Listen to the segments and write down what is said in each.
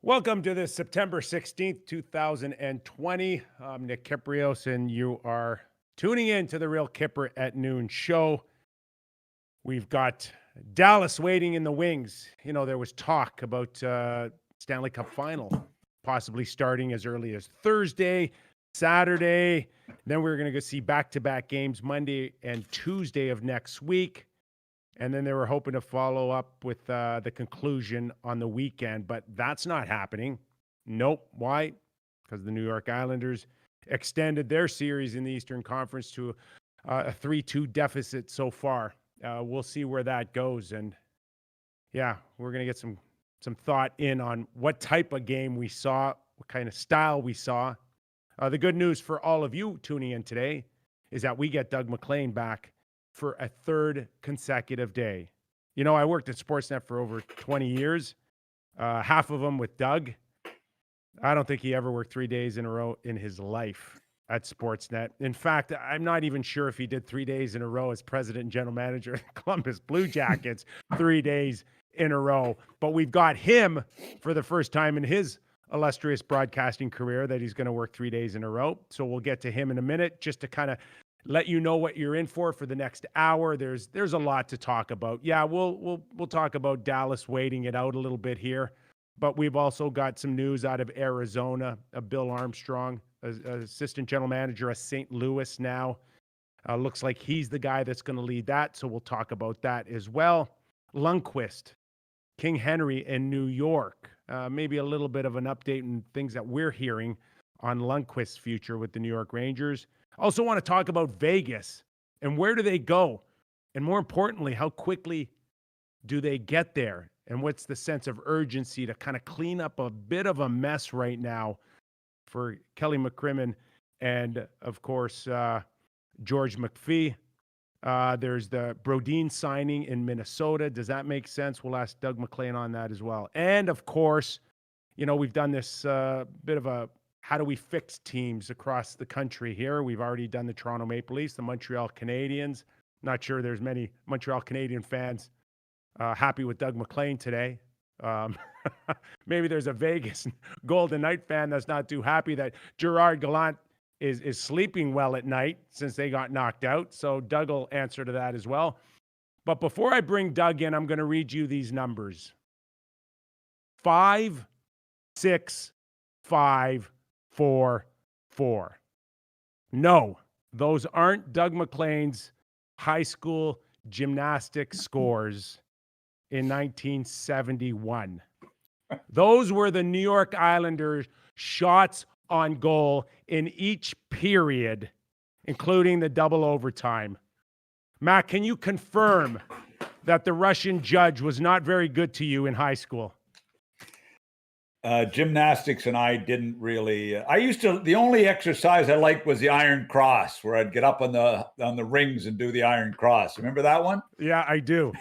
Welcome to this September 16th, 2020. I'm Nick Kypreos, and you are tuning in to the Real Kyper at Noon show. We've got Dallas waiting in the wings. You know, there was talk about Stanley Cup final possibly starting as early as Thursday, Saturday. Then we're going to go see back-to-back games Monday and Tuesday of next week. And then they were hoping to follow up with the conclusion on the weekend, but that's not happening. Nope. Why? Because the New York Islanders extended their series in the Eastern Conference to a 3-2 deficit so far. We'll see where that goes. And yeah, we're going to get some thought in on what type of game we saw, what kind of style we saw. The good news for all of you tuning in today is that we get Doug Maclean back for a third consecutive day. You know, I worked at Sportsnet for over 20 years, half of them with Doug. I don't think he ever worked 3 days in a row in his life at Sportsnet. In fact, I'm not even sure if he did 3 days in a row as president and general manager of the Columbus Blue Jackets 3 days in a row. But we've got him for the first time in his illustrious broadcasting career that he's going to work 3 days in a row. So we'll get to him in a minute just to kind of let you know what you're in for the next hour. There's a lot to talk about. Yeah, we'll talk about Dallas waiting it out a little bit here, but we've also got some news out of Arizona. Bill Armstrong, assistant general manager of St. Louis now. Looks like he's the guy that's going to lead that, so we'll talk about that as well. Lundqvist, King Henry in New York. Maybe a little bit of an update and things that we're hearing on Lundqvist's future with the New York Rangers. Also want to talk about Vegas and where do they go? And more importantly, how quickly do they get there? And what's the sense of urgency to kind of clean up a bit of a mess right now for Kelly McCrimmon and, of course, George McPhee. There's the Brodin signing in Minnesota. Does that make sense? We'll ask Doug Maclean on that as well. And, of course, you know, we've done this bit of a how do we fix teams across the country here? We've already done the Toronto Maple Leafs, the Montreal Canadiens. Not sure there's many Montreal Canadian fans happy with Doug Maclean today. Maybe there's a Vegas Golden Knight fan that's not too happy that Gerard Gallant is sleeping well at night since they got knocked out. So Doug will answer to that as well. But before I bring Doug in, I'm going to read you these numbers. 5, 6, 5, 4, 4. No, those aren't Doug Maclean's high school gymnastics scores in 1971. Those were the New York Islanders' shots on goal in each period, including the double overtime. Matt, can you confirm that the Russian judge was not very good to you in high school? Gymnastics and I didn't really. The only exercise I liked was the Iron Cross, where I'd get up on the rings and do the Iron Cross. Remember that one? Yeah, I do.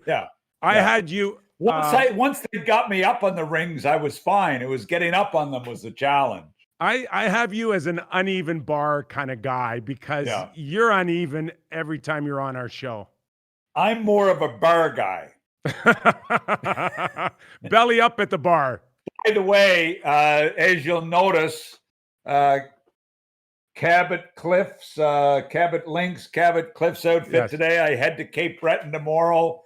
Yeah. I had you. Once they got me up on the rings, I was fine. It was getting up on them was the challenge. I have you as an uneven bar kind of guy because you're uneven every time you're on our show. I'm more of a bar guy. Belly up at the bar. By the way, as you'll notice, Cabot Cliffs outfit today. I head to Cape Breton tomorrow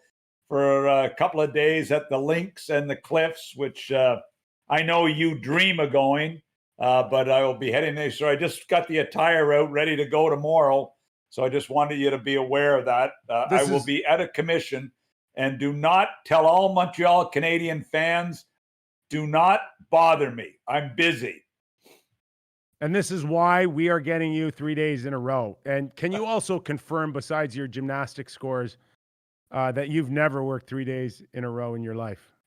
for a couple of days at the Links and the Cliffs, which I know you dream of going, but I will be heading there. So I just got the attire out ready to go tomorrow. So I just wanted you to be aware of that. I will be at a commission, and do not tell all Montreal Canadian fans, do not bother me. I'm busy. And this is why we are getting you 3 days in a row. And can you also confirm, besides your gymnastics scores, that you've never worked 3 days in a row in your life?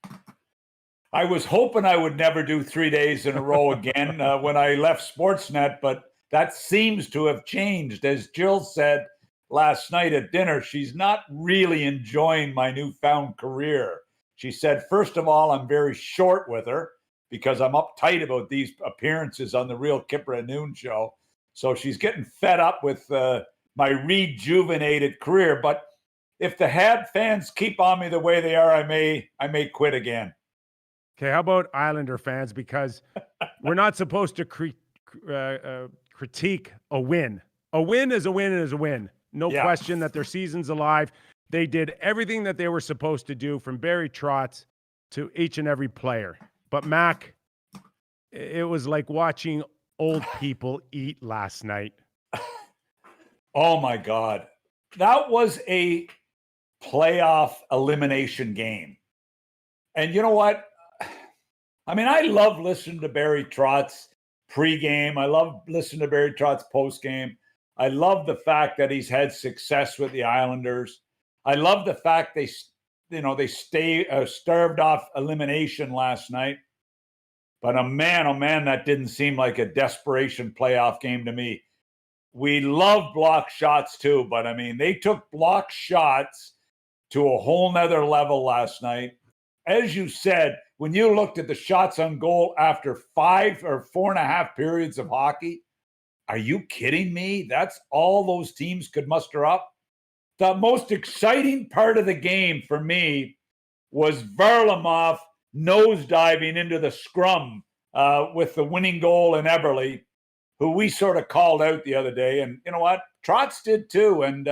I was hoping I would never do 3 days in a row again when I left Sportsnet, but that seems to have changed. As Jill said last night at dinner, she's not really enjoying my newfound career. She said, first of all, I'm very short with her because I'm uptight about these appearances on the Real Kyper at Noon show. So she's getting fed up with my rejuvenated career. But if the Hab fans keep on me the way they are, I may quit again. Okay, how about Islander fans? Because we're not supposed to critique a win. A win is a win is a win. No question that their season's alive. They did everything that they were supposed to do, from Barry Trotz to each and every player. But Mac, it was like watching old people eat last night. Oh my God. That was a playoff elimination game. And you know what? I mean, I love listening to Barry Trotz pregame. I love listening to Barry Trotz postgame. I love the fact that he's had success with the Islanders. I love the fact they starved off elimination last night. But oh man, that didn't seem like a desperation playoff game to me. We love block shots too, but I mean, they took block shots to a whole nother level last night. As you said, when you looked at the shots on goal after 5 or 4.5 periods of hockey, are you kidding me? That's all those teams could muster up. The most exciting part of the game for me was Varlamov nosediving into the scrum with the winning goal in Eberle, who we sort of called out the other day. And you know what? Trotz did too. And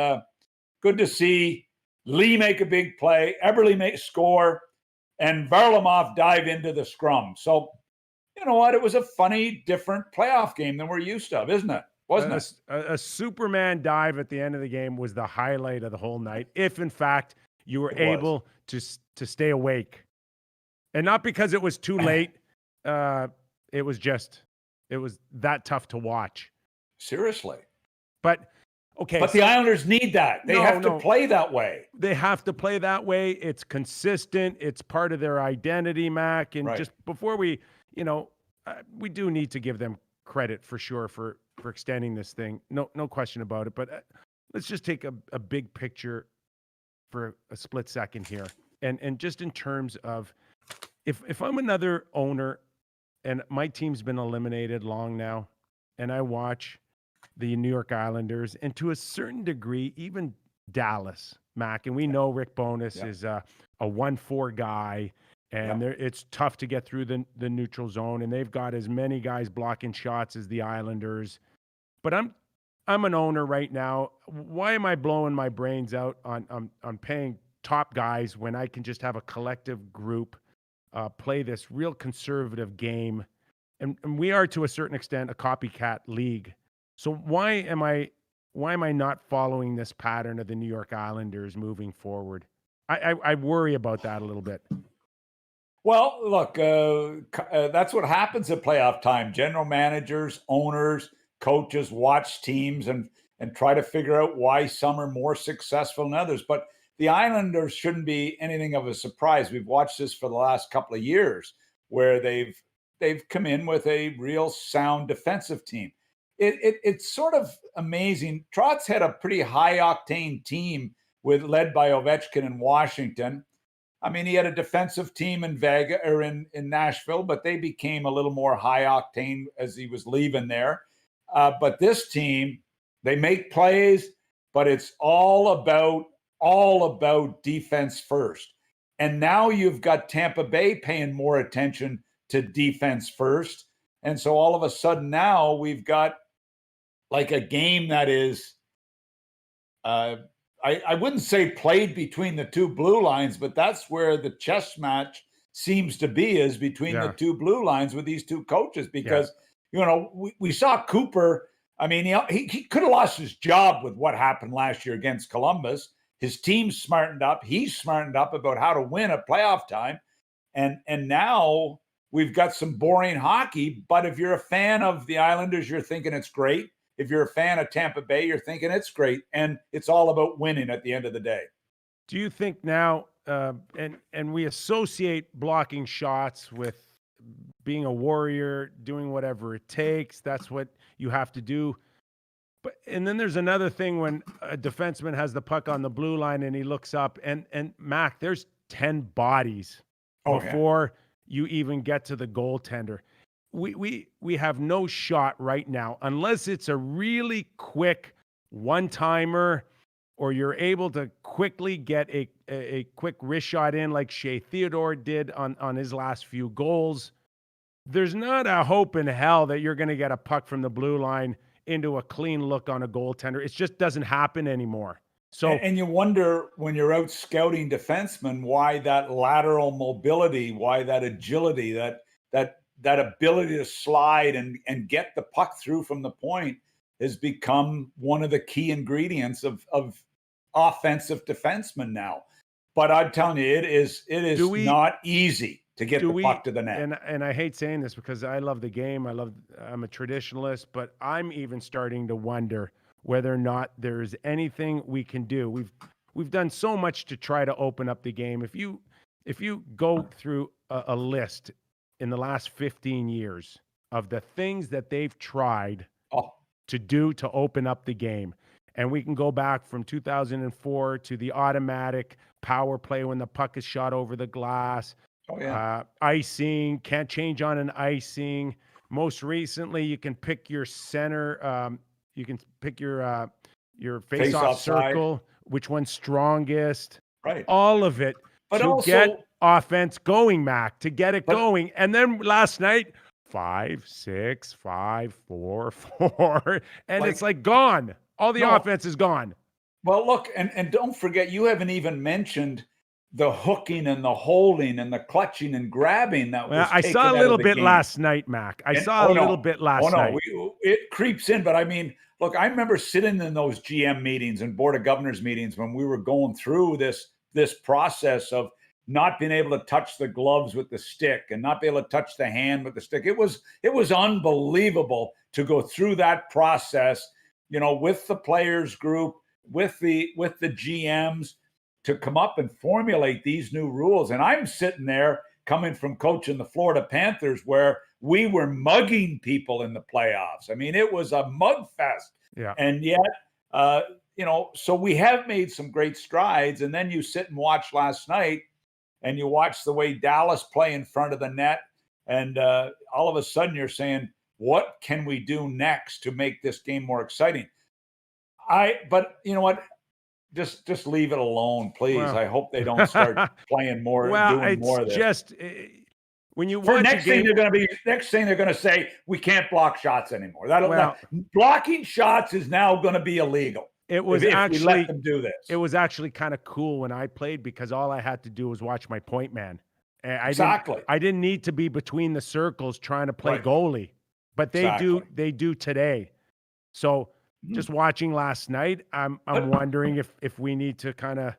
good to see Lee make a big play, Eberle score, and Varlamov dive into the scrum. So, you know what? It was a funny, different playoff game than we're used to, isn't it? Wasn't it? A Superman dive at the end of the game was the highlight of the whole night, if in fact you were able to stay awake. And not because it was too late. It was that tough to watch. Seriously. But okay. But the Islanders need that. They have to play that way. They have to play that way. It's consistent. It's part of their identity, Mac. And just before we do need to give them credit for sure for extending this thing. No question about it. But let's just take a big picture for a split second here. And just in terms of, if I'm another owner and my team's been eliminated long now, and I watch the New York Islanders, and to a certain degree, even Dallas, Mac, and we know Rick Bowness is a 1-4 guy, and it's tough to get through the neutral zone, and they've got as many guys blocking shots as the Islanders. But I'm an owner right now. Why am I blowing my brains out on paying top guys when I can just have a collective group play this real conservative game? And we are, to a certain extent, a copycat league. So why am I not following this pattern of the New York Islanders moving forward? I worry about that a little bit. Well, look, that's what happens at playoff time. General managers, owners, coaches watch teams and try to figure out why some are more successful than others. But the Islanders shouldn't be anything of a surprise. We've watched this for the last couple of years, where they've come in with a real sound defensive team. It's sort of amazing. Trotz had a pretty high octane team led by Ovechkin in Washington. I mean, he had a defensive team in Nashville, but they became a little more high octane as he was leaving there. But this team, they make plays, but it's all about defense first. And now you've got Tampa Bay paying more attention to defense first. And so all of a sudden now we've got like a game that is, I wouldn't say played between the two blue lines, but that's where the chess match seems to be, is between the two blue lines with these two coaches. Because, we saw Cooper. I mean, he could have lost his job with what happened last year against Columbus. His team smartened up. He's smartened up about how to win at playoff time. And now we've got some boring hockey. But if you're a fan of the Islanders, you're thinking it's great. If you're a fan of Tampa Bay, you're thinking it's great. And it's all about winning at the end of the day. Do you think now, and we associate blocking shots with being a warrior, doing whatever it takes. That's what you have to do. And then there's another thing when a defenseman has the puck on the blue line and he looks up, and Mac, there's 10 bodies before you even get to the goaltender. We have no shot right now unless it's a really quick one-timer, or you're able to quickly get a quick wrist shot in like Shea Theodore did on his last few goals, there's not a hope in hell that you're going to get a puck from the blue line into a clean look on a goaltender. It just doesn't happen anymore. So, and you wonder when you're out scouting defensemen, why that lateral mobility, why that agility, that ability to slide and get the puck through from the point has become one of the key ingredients of offensive defensemen now. But I'm telling you, it is not easy to get the puck to the net. And I hate saying this because I love the game. I'm a traditionalist, but I'm even starting to wonder whether or not there's anything we can do. We've done so much to try to open up the game. If you go through a list in the last 15 years of the things that they've tried to do to open up the game, and we can go back from 2004 to the automatic power play when the puck is shot over the glass, icing, can't change on an icing. Most recently, you can pick your center, you can pick your face-off circle, which one's strongest. Right. All of it get offense going, Mac, to get it going. And then last night, 5, 6, 5, 4, 4, and it's like gone. All the offense is gone. Well, look, and don't forget, you haven't even mentioned the hooking and the holding and the clutching and grabbing that was I saw a little bit last night, Mac. I saw a little bit last night. It creeps in, but I mean, look, I remember sitting in those GM meetings and Board of Governors meetings when we were going through this process of not being able to touch the gloves with the stick and not be able to touch the hand with the stick. It was unbelievable to go through that process, with the players group, with the GMs, to come up and formulate these new rules. And I'm sitting there coming from coaching the Florida Panthers where we were mugging people in the playoffs. I mean, it was a mug fest. Yeah. And yet, so we have made some great strides. And then you sit and watch last night and you watch the way Dallas play in front of the net. And all of a sudden you're saying, what can we do next to make this game more exciting? But you know what? Just leave it alone, please. Well, I hope they don't start playing more, doing more of this. Just when you watch next thing they're going to say we can't block shots anymore. Blocking shots is now going to be illegal. It was if we let them do this. It was actually kind of cool when I played because all I had to do was watch my point man. I didn't need to be between the circles trying to play goalie, but they do today. So. Just watching last night, I'm wondering if we need to kind of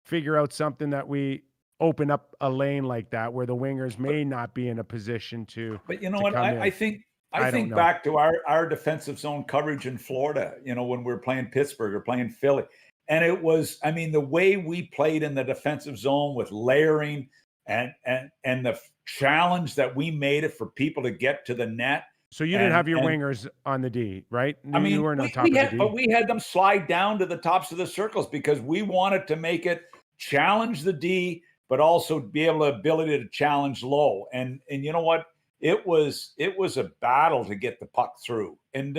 figure out something that we open up a lane like that where the wingers may not be in a position to. But you know what? I think back to our defensive zone coverage in Florida. When we were playing Pittsburgh or playing Philly, and it was, I mean, the way we played in the defensive zone with layering and the challenge that we made it for people to get to the net. So you didn't have your wingers on the D, right? You weren't on top of the D. But we had them slide down to the tops of the circles because we wanted to make it challenge the D, but also be able to challenge low. And you know what? It was a battle to get the puck through. And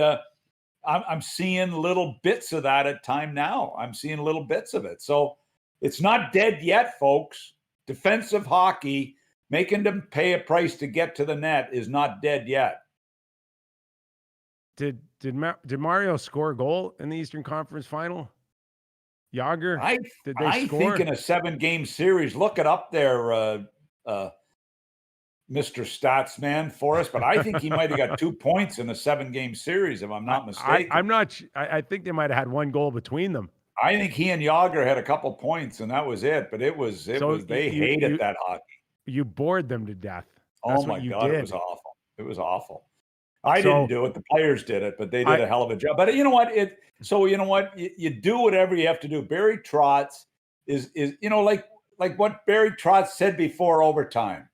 I'm seeing little bits of that at time now. I'm seeing little bits of it. So it's not dead yet, folks. Defensive hockey, making them pay a price to get to the net is not dead yet. Did Mario score a goal in the Eastern Conference Final? Yager? Did they score? I think in a 7-game series, look it up there, Mr. Statsman for us, but I think he might have got 2 points in a 7-game series, if I'm not mistaken. I think they might have had one goal between them. I think he and Yager had a couple points, and that was it. But they hated that hockey. You bored them to death. That's my God, it was awful. It was awful. I didn't do it. The players did it, but they did a hell of a job. But you know what? You do whatever you have to do. Barry Trotz is like what Barry Trotz said before overtime.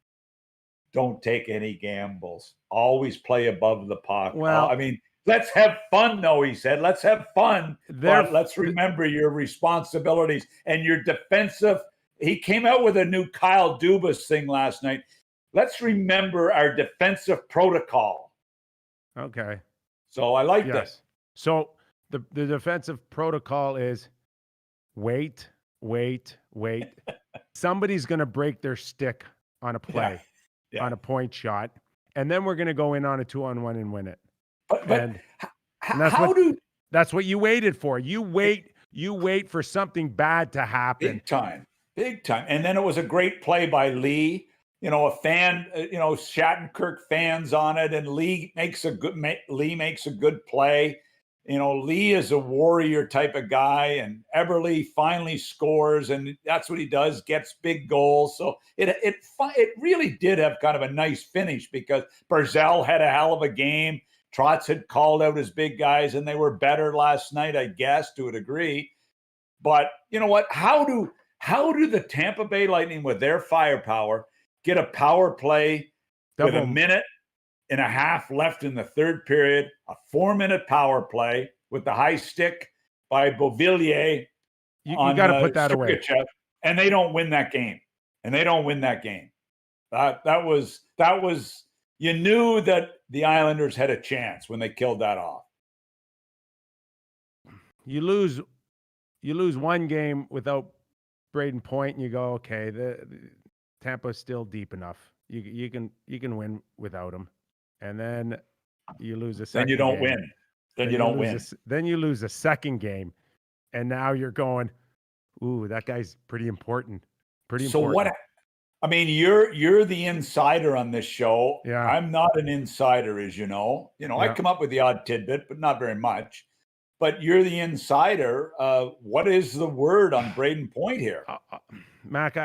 Don't take any gambles. Always play above the puck. Well, I mean, let's have fun, though, he said. Let's have fun, but let's remember your responsibilities and your defensive. He came out with a new Kyle Dubas thing last night. Let's remember our defensive protocol. Okay. So I like this. So the defensive protocol is wait, wait. Somebody's going to break their stick on a play, on a point shot, and then we're going to go in on a 2-on-1 and win it. But and that's what you waited for. You wait for something bad to happen. Big time. And then it was a great play by Lee. A fan, Shattenkirk fans on it, and Lee makes a good play. Lee is a warrior type of guy, and Eberle finally scores, and that's what he does, gets big goals. So it really did have kind of a nice finish, because Barzal had a hell of a game. Trotz had called out his big guys, and they were better last night, I guess, to a degree. But you know what? How do the Tampa Bay Lightning, with their firepower, get a power play with a minute and a half left in the third period, a 4-minute power play with the high stick by Beauvillier? You got to put that away. And they don't win that game. That was, you knew that the Islanders had a chance when they killed that off. You lose one game without Braden Point, and you go, okay, the Tampa's still deep enough. You can win without him. And then you lose a second. Then you don't game. win. Then you don't win. Then you lose a second game, and now you're going, ooh, that guy's pretty important. So what? I mean, you're the insider on this show. Yeah. I'm not an insider, as you know. I come up with the odd tidbit, but not very much. But you're the insider. What is the word on Braden Point here? Mac,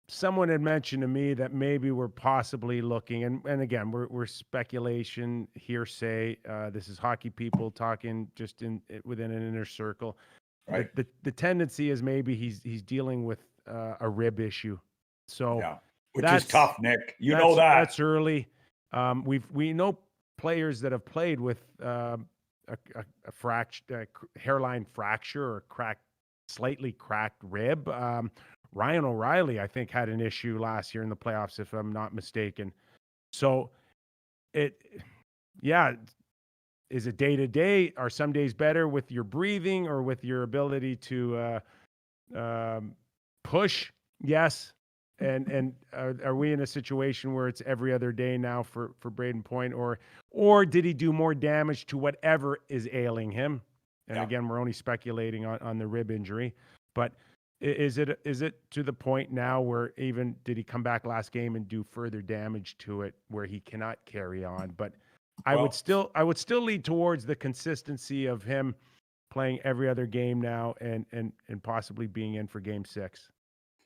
someone had mentioned to me that maybe we're possibly looking, and again, we're speculation, hearsay. This is hockey people talking just within an inner circle. Right. The tendency is maybe he's dealing with a rib issue. So which is tough, Nick. You know that. That's early. We know players that have played with a hairline fracture or slightly cracked rib. Ryan O'Reilly, I think, had an issue last year in the playoffs, if I'm not mistaken. So is it day to day? Are some days better with your breathing or with your ability to push? Yes. And are we in a situation where it's every other day now for Braden Point, or did he do more damage to whatever is ailing him? And again, we're only speculating on the rib injury, but is it to the point now where even did he come back last game and do further damage to it where he cannot carry on? But I would still lead towards the consistency of him playing every other game now and possibly being in for game 6.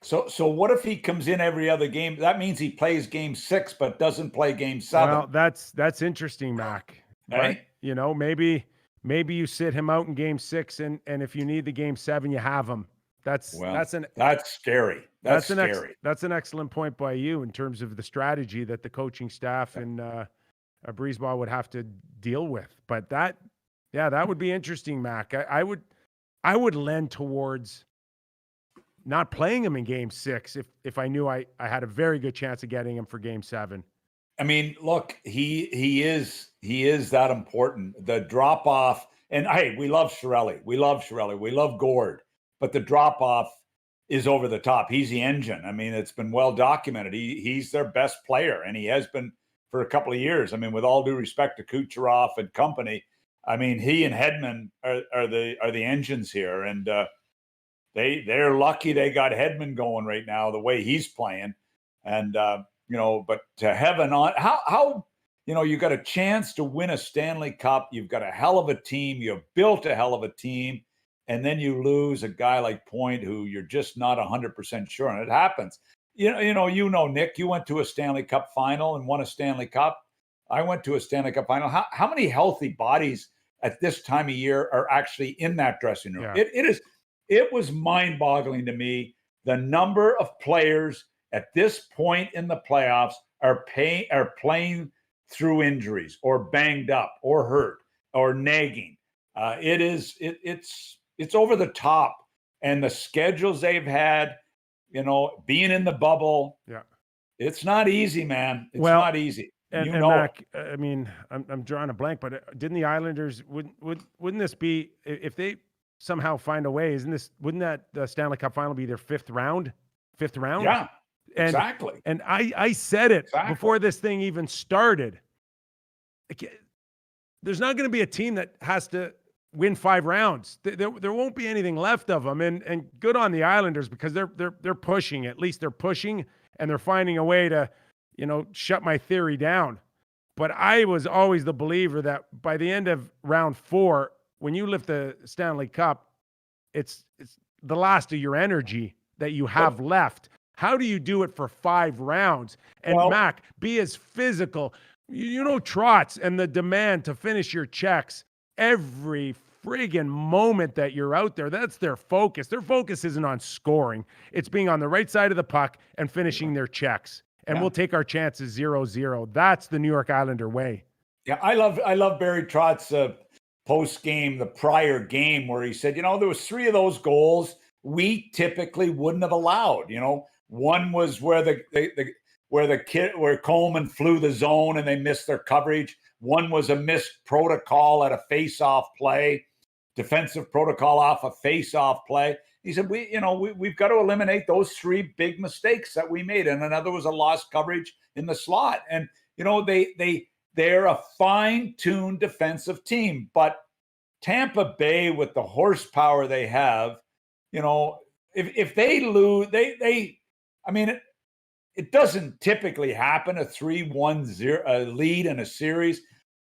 So what if he comes in every other game? That means he plays game 6 but doesn't play game 7. Well, that's interesting, Mac. Right? But, maybe you sit him out in game 6 and if you need the game 7, you have him. That's scary. That's scary. That's an excellent point by you in terms of the strategy that the coaching staff and Breezeball would have to deal with. But that would be interesting, Mac. I would lend towards not playing him in game 6 if I knew I had a very good chance of getting him for game 7. I mean, look, he is that important. The drop off, and hey, we love Chiarelli. We love Gord. But the drop-off is over the top. He's the engine. I mean, it's been well documented. He's their best player, and he has been for a couple of years. I mean, with all due respect to Kucherov and company, I mean, he and Hedman are the engines here, and they're lucky they got Hedman going right now the way he's playing. And but to heaven on how you got a chance to win a Stanley Cup. You've got a hell of a team. You've built a hell of a team. And then you lose a guy like Point who you're just not 100% sure. And it happens. Nick, you went to a Stanley Cup final and won a Stanley Cup. I went to a Stanley Cup final. How many healthy bodies at this time of year are actually in that dressing room? Yeah. It was mind-boggling to me. The number of players at this point in the playoffs are playing through injuries or banged up or hurt or nagging. It's over the top, and the schedules they've had, being in the bubble. Yeah, it's not easy, man. It's not easy. And Mac, I mean, I'm drawing a blank, but didn't the Islanders wouldn't this be if they somehow find a way. Wouldn't that the Stanley Cup final be their fifth round? Yeah, And, exactly. And I said it before this thing even started. There's not going to be a team that has to win 5 rounds. There won't be anything left of them. And good on the Islanders because they're pushing. At least they're pushing and they're finding a way to, shut my theory down. But I was always the believer that by the end of round 4, when you lift the Stanley Cup, it's the last of your energy that you have left. How do you do it for 5 rounds? And Mac, be as physical. Trots and the demand to finish your checks every friggin' moment that you're out there. That's their focus. Their focus isn't on scoring. It's being on the right side of the puck and finishing their checks. And we'll take our chances 0-0. That's the New York Islander way. Yeah, I love Barry Trott's post game, the prior game, where he said, there was 3 of those goals we typically wouldn't have allowed. One was where where Coleman flew the zone and they missed their coverage. One was a missed protocol at a face-off play, defensive protocol off a face-off play. He said, we've got to eliminate those 3 big mistakes that we made. And another was a lost coverage in the slot. And, they're a fine-tuned defensive team. But Tampa Bay, with the horsepower they have, if they lose, it doesn't typically happen, a 3-1 lead in a series.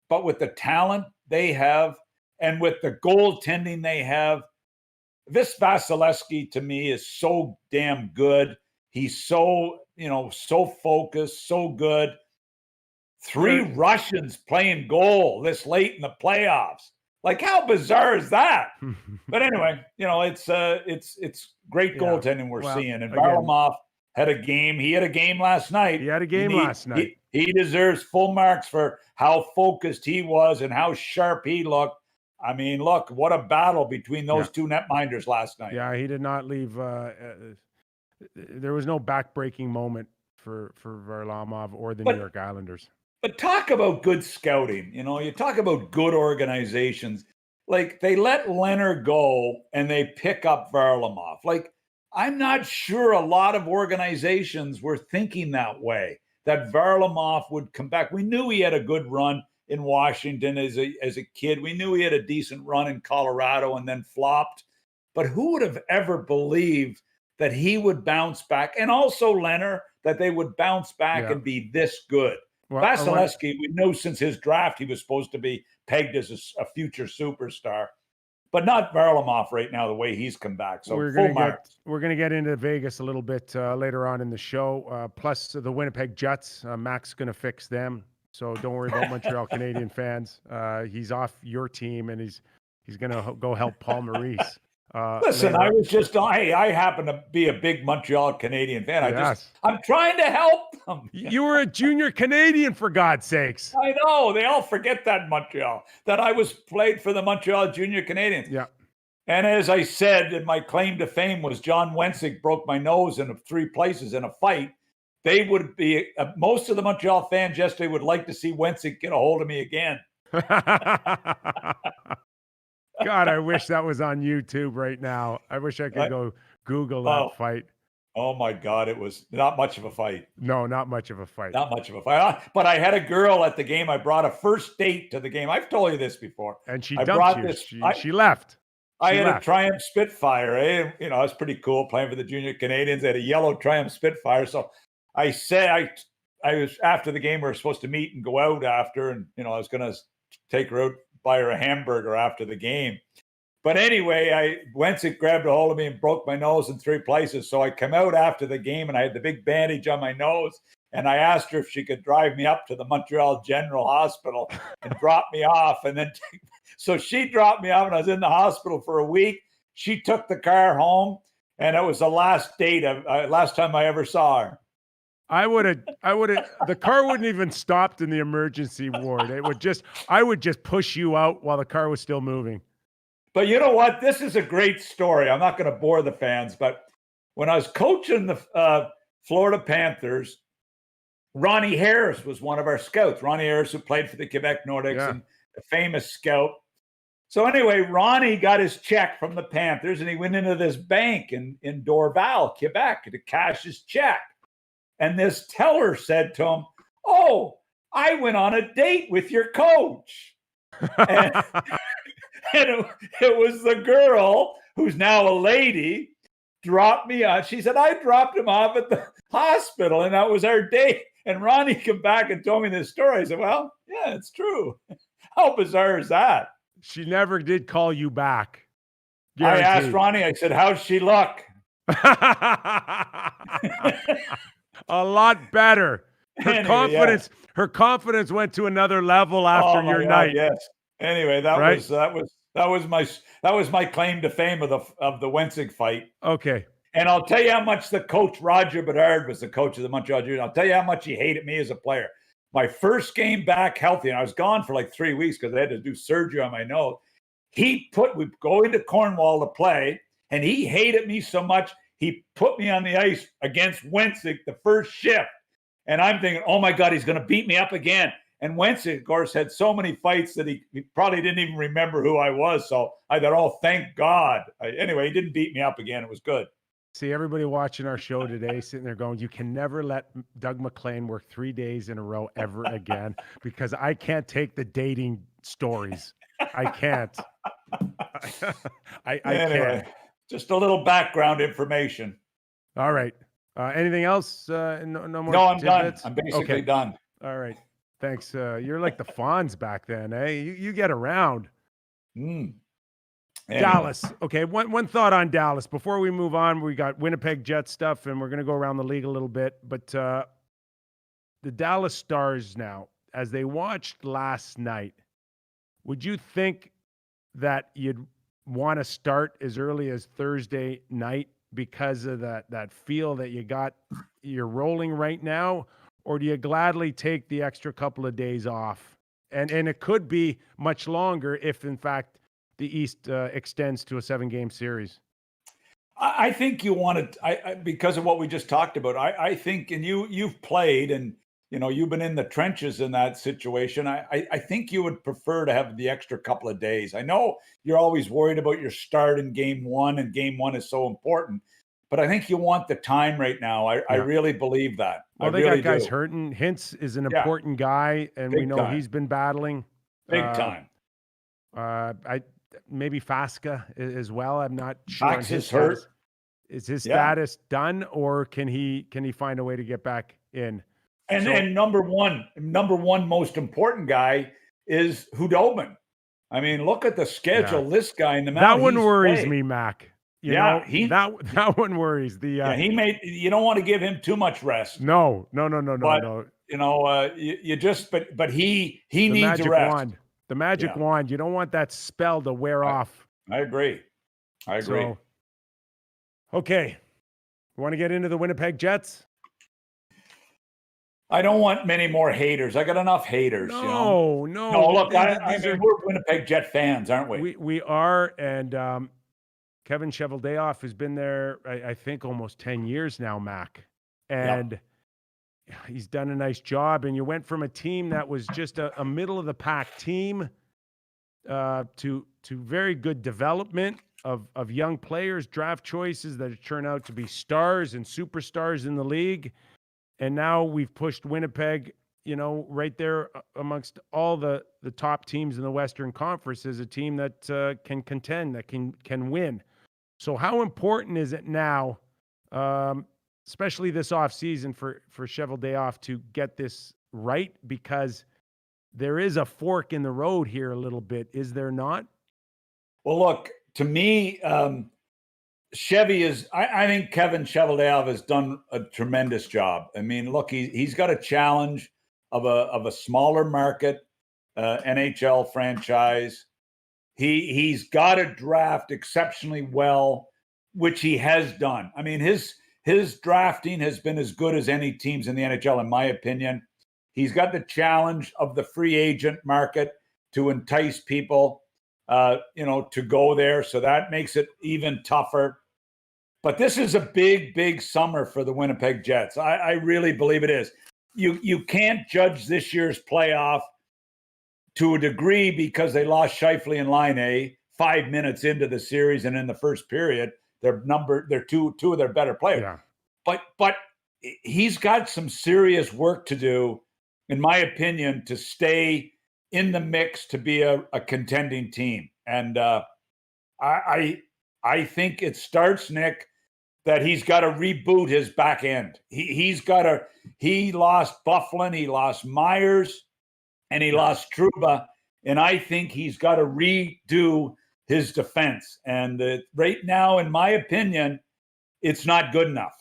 But with the talent they have and with the goaltending they have, this Vasilevsky to me is so damn good. He's so, so focused, so good. 3 Russians playing goal this late in the playoffs. Like, how bizarre is that? But anyway, it's great goaltending we're seeing. And Varlamov had a game. He had a game last night. He deserves full marks for how focused he was and how sharp he looked. I mean, look, what a battle between those 2 netminders last night. Yeah, he did not leave. There was no back-breaking moment for Varlamov or the New York Islanders. But talk about good scouting. You talk about good organizations. Like, they let Leonard go and they pick up Varlamov. Like, I'm not sure a lot of organizations were thinking that way, that Varlamov would come back. We knew he had a good run in Washington as a kid. We knew he had a decent run in Colorado and then flopped. But who would have ever believed that he would bounce back? And also Leonard, that they would bounce back and be this good. Well, Vasilevsky, we know since his draft he was supposed to be pegged as a future superstar, but not Varlamov right now, the way he's come back. So we're going to get into Vegas a little bit later on in the show. Plus the Winnipeg Jets, Mac's going to fix them. So don't worry about Montreal Canadian fans. He's off your team and he's going to go help Paul Maurice. Listen, later. I was just, I happen to be a big Montreal Canadian fan. I'm trying to help them. You were a junior Canadian, for God's sakes. I know. They all forget that in Montreal, that I played for the Montreal Junior Canadians. Yeah. And as I said, and my claim to fame was John Wensick broke my nose in 3 places in a fight. They would be, most of the Montreal fans yesterday would like to see Wensick get a hold of me again. God, I wish that was on YouTube right now. I wish I could go Google that fight. Oh, my God. It was not much of a fight. No, not much of a fight. Not much of a fight. But I had a girl at the game. I brought a first date to the game. I've told you this before. And she dumped you. She left. I had a Triumph Spitfire. It was pretty cool playing for the Junior Canadians. I had a yellow Triumph Spitfire. So I said, I was after the game, we were supposed to meet and go out after. And, I was going to take her out, buy her a hamburger after the game. But anyway, Wensick grabbed a hold of me and broke my nose in 3 places. So I come out after the game and I had the big bandage on my nose. And I asked her if she could drive me up to the Montreal General Hospital and drop me off. And then, so she dropped me off and I was in the hospital for a week. She took the car home and it was the last time I ever saw her. I would have, the car wouldn't even stopped in the emergency ward. I would just push you out while the car was still moving. But you know what? This is a great story. I'm not going to bore the fans, but when I was coaching the Florida Panthers, Ronnie Harris was one of our scouts. Ronnie Harris, who played for the Quebec Nordics and a famous scout. So anyway, Ronnie got his check from the Panthers, and he went into this bank in Dorval, Quebec, to cash his check. And this teller said to him, "Oh, I went on a date with your coach." And, and it was the girl who's now a lady dropped me off. She said, "I dropped him off at the hospital, and that was our date." And Ronnie came back and told me this story. I said, "Well, yeah, it's true." How bizarre is that? She never did call you back. Guaranteed. I asked Ronnie, I said, "How's she look?" A lot better. Anyway, her confidence went to another level after your night. Yes. Anyway, that was my claim to fame of the Wensig fight. Okay. And I'll tell you how much the coach, Roger Bedard, was the coach of the Montreal Juniors. I'll tell you how much he hated me as a player. My first game back healthy, and I was gone for like 3 weeks because I had to do surgery on my nose. We'd go into Cornwall to play, and he hated me so much, he put me on the ice against Wensig the first shift. And I'm thinking, oh my God, he's going to beat me up again. And Wensig, of course, had so many fights that he probably didn't even remember who I was. So I thought, oh, thank God. Anyway, he didn't beat me up again. It was good. See, everybody watching our show today sitting there going, you can never let Doug Maclean work 3 days in a row ever again, because I can't take the dating stories. I can't. I anyway, can't. Just a little background information. All right. Anything else? No more. No, I'm tidbits? done. I'm basically done. All right. Thanks. You're like the Fonz back then, eh? You get around. Anyway. Dallas. Okay, one thought on Dallas before we move on. We got Winnipeg Jets stuff, and we're going to go around the league a little bit. But the Dallas Stars now, as they watched last night, would you think that you'd want to start as early as Thursday night because of that feel that you're rolling right now? Or do you gladly take the extra couple of days off? And it could be much longer if, in fact, the East extends to a 7-game series. I think you want to, because of what we just talked about. I think, and you've played, and you've been in the trenches in that situation. I think you would prefer to have the extra couple of days. I know you're always worried about your start in game one, and game one is so important. But I think you want the time right now. I really believe that. Well, they got guys hurting. Hintz is an important guy, and we know he's been battling. Big time. Maybe Fasca as well. I'm not sure. Fax is hurt. Is his status done, or can he find a way to get back in? And number one most important guy is Hudobin. I mean, look at the schedule. Yeah. This guy in the that one worries me, Mac. That one worries. He made. You don't want to give him too much rest. No. But, but he needs a rest. The magic wand. You don't want that spell to wear off. I agree. So, okay. You want to get into the Winnipeg Jets? I don't want many more haters. I got enough haters. No. Look, we're Winnipeg Jet fans, aren't we? We are, and Kevin Cheveldayoff has been there, I think, almost 10 years now, Mac. And he's done a nice job. And you went from a team that was just a middle-of-the-pack team to very good development of young players, draft choices that turn out to be stars and superstars in the league. And now we've pushed Winnipeg, right there amongst all the top teams in the Western Conference as a team that can contend, that can win. So how important is it now, especially this offseason for Cheveldayoff to get this right? Because there is a fork in the road here a little bit, is there not? Well, look, to me, Chevy is. I think Kevin Cheveldayoff has done a tremendous job. I mean, look, he's got a challenge of a smaller market NHL franchise. He's got to draft exceptionally well, which he has done. I mean, his drafting has been as good as any teams in the NHL, in my opinion. He's got the challenge of the free agent market to entice people, to go there. So that makes it even tougher. But this is a big, big summer for the Winnipeg Jets. I really believe it is. You can't judge this year's playoff to a degree because they lost Scheifele and Laine 5 minutes into the series, and in the first period, they're two of their better players. Yeah. But he's got some serious work to do, in my opinion, to stay in the mix to be a contending team. And I think it starts, Nick, that he's got to reboot his back end. He lost Byfuglien, he lost Myers, and he lost Trouba. And I think he's got to redo his defense. And right now, in my opinion, it's not good enough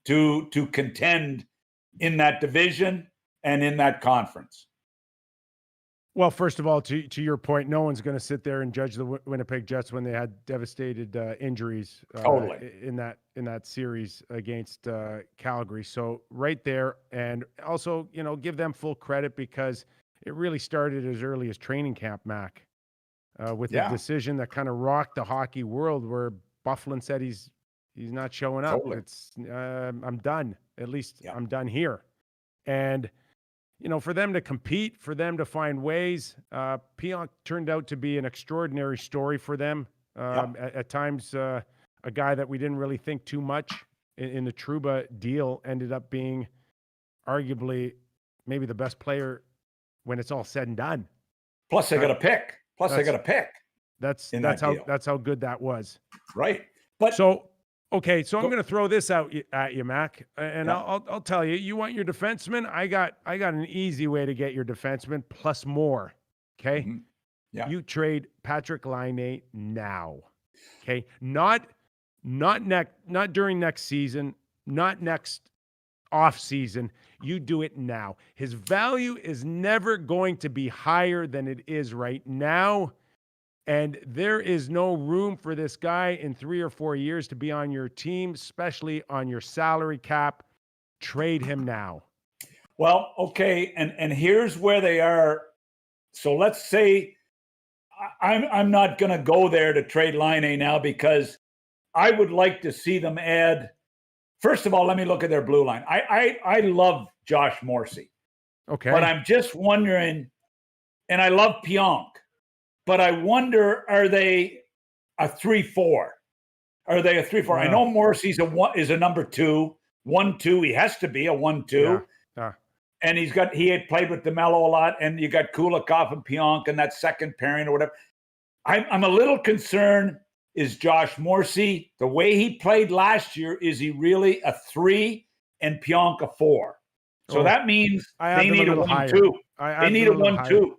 to contend in that division and in that conference. Well, first of all, to your point, no one's going to sit there and judge the Winnipeg Jets when they had devastated injuries in that series against Calgary. So right there, and also, give them full credit because it really started as early as training camp, Mac, with a decision that kind of rocked the hockey world, where Byfuglien said he's not showing up. Totally. It's I'm done. At least I'm done here, and. For them to compete, for them to find ways, Pionk turned out to be an extraordinary story for them. At times, a guy that we didn't really think too much in the Trouba deal ended up being arguably maybe the best player when it's all said and done. Plus, they got a pick. That's how good that was. Right. Okay, so I'm going to throw this out at you, Mac, and I'll tell you. You want your defenseman? I got an easy way to get your defenseman plus more. Okay, Yeah. You trade Patrik Laine now. Okay, not during next season, not next off season. You do it now. His value is never going to be higher than it is right now. And there is no room for this guy in 3 or 4 years to be on your team, especially on your salary cap. Trade him now. Well, okay, and here's where they are. So let's say I'm not going to go there to trade Laine now because I would like to see them add. First of all, let me look at their blue line. I love Josh Morrissey. Okay. But I'm just wondering, and I love Pionk. But I wonder, are they a 3-4? Are they a 3-4? Wow. I know Morrissey's is a number 2, 1-2. He has to be a 1-2. Yeah. And he had played with DeMello a lot, and you got Kulikov and Pionk and that second pairing or whatever. I'm a little concerned. Is Josh Morrissey, the way he played last year, is he really a 3 and Pionk a 4? So that means they need a 1-2. They need a 1-2.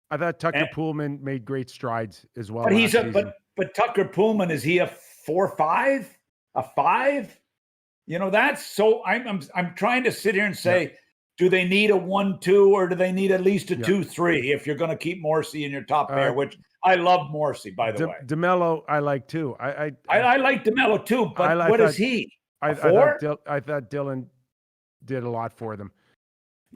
I thought Tucker Poolman made great strides as well. But but Tucker Poolman, is he a 4-5, a 5? That's so. I'm trying to sit here and say, do they need a 1-2 or do they need at least a 2-3 if you're going to keep Morrissey in your top pair? Which I love Morrissey, by the way. DeMello, I like too. I like DeMello too, but what is he? I thought Dylan did a lot for them.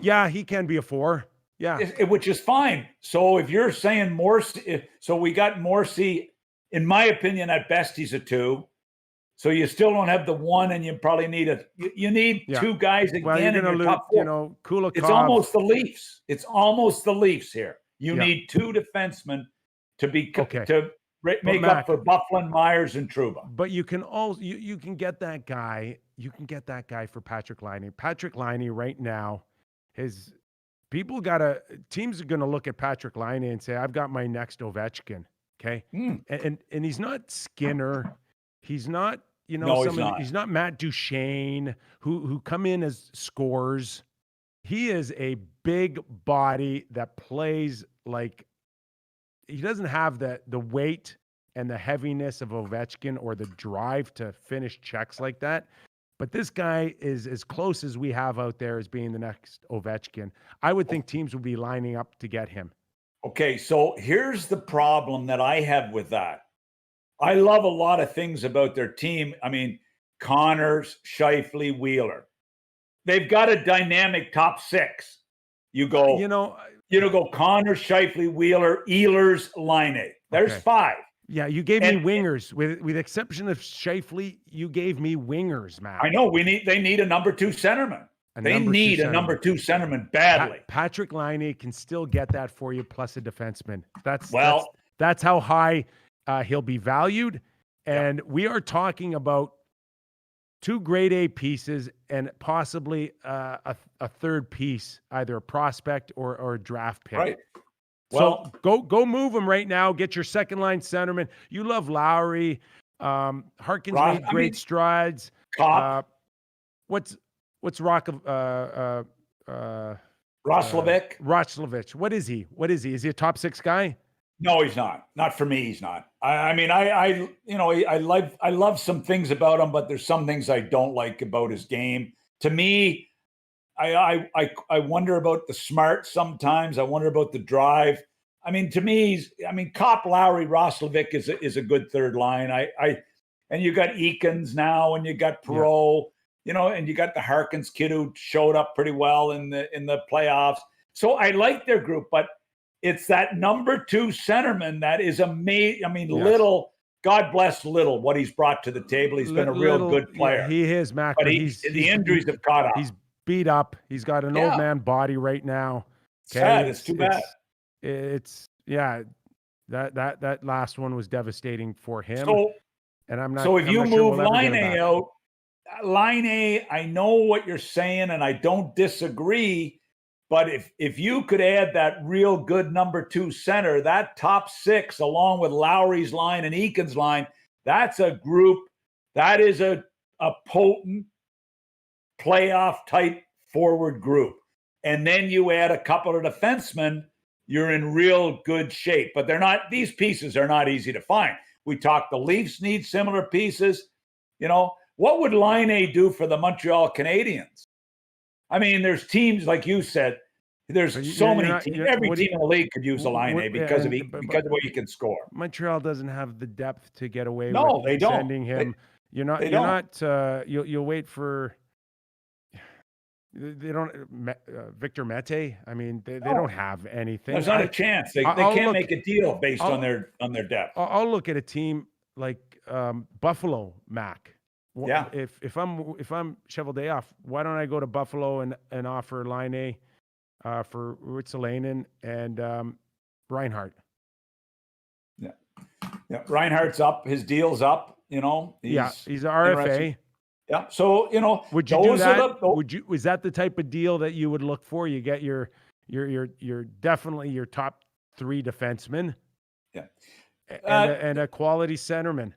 Yeah, he can be a 4. Yeah, which is fine. So if you're saying Morrissey, so we got Morrissey, in my opinion, at best he's a 2. So you still don't have the 1, and you probably need you need 2 guys again in your top 4. Kulikov. It's almost the Leafs. It's almost the Leafs here. You need 2 defensemen to be to make up for Byfuglien, Myers, and Trouba. But you can also you can get that guy. You can get that guy for Patrik Laine. Patrik Laine right now, teams are going to look at Patrik Laine and say, I've got my next Ovechkin. Okay. And he's not Skinner. He's not, he's not Matt Duchene who come in as scorers. He is a big body that plays like he doesn't have the weight and the heaviness of Ovechkin or the drive to finish checks like that. But this guy is as close as we have out there as being the next Ovechkin. I would think teams would be lining up to get him. Okay, so here's the problem that I have with that. I love a lot of things about their team. I mean, Connors, Scheifele, Wheeler. They've got a dynamic top 6. You go Connors, Scheifele, Wheeler, Ehlers, Laine. There's 5. Yeah, you gave me wingers. With the exception of Scheifele, you gave me wingers, man. I know they need a number 2 centerman. They need a number two centerman badly. Patrick Laine can still get that for you, plus a defenseman. Well, that's how high he'll be valued. And we are talking about 2 grade A pieces and possibly a third piece, either a prospect or a draft pick. Right. Well, so go move them right now. Get your second line centerman. You love Lowry. Harkin's made great strides. Cop. What's Roslovic? Roslovic. What is he? Is he a top 6 guy? No, he's not. Not for me. He's not. I love some things about him, but there's some things I don't like about his game. To me, I wonder about the smart sometimes. I wonder about the drive. To me, Cop, Lowry, Roslovic is a good third line. And you got Eakins now, and you got Perreault, and you got the Harkins kid who showed up pretty well in the playoffs. So I like their group, but it's that number 2 centerman that is amazing. Little, God bless Little, what he's brought to the table. He's been a real good player. Yeah, he is, Mac. But the injuries have caught up. He's beat up. He's got an old man body right now. Okay? Sad. It's too bad. That last one was devastating for him. And I'm not. So if you move Line out, Line A, I know what you're saying, and I don't disagree. But if you could add that real good number 2 center, that top 6, along with Lowry's line and Eakins' line, that's a group that is a potent playoff type forward group. And then you add a couple of defensemen, you're in real good shape. But these pieces are not easy to find. We talked the Leafs need similar pieces. What would Line A do for the Montreal Canadiens? There's teams, like you said, there's so many teams. Every team in the league could use a Line A because of what you can score. Montreal doesn't have the depth to get away with they sending don't. him. You'll wait for. They don't Victor Mete. They don't have anything. There's not a chance. They can't make a deal based on their depth. I'll look at a team like Buffalo, Mac. Yeah. If I'm Cheveldayoff, why don't I go to Buffalo and offer Line A for Ruotsalainen and Reinhart? Yeah. Reinhart's up. His deal's up. He's an RFA. Yeah. So would you do that? Was that the type of deal that you would look for? You get your definitely your top 3 defensemen. Yeah. And a quality centerman.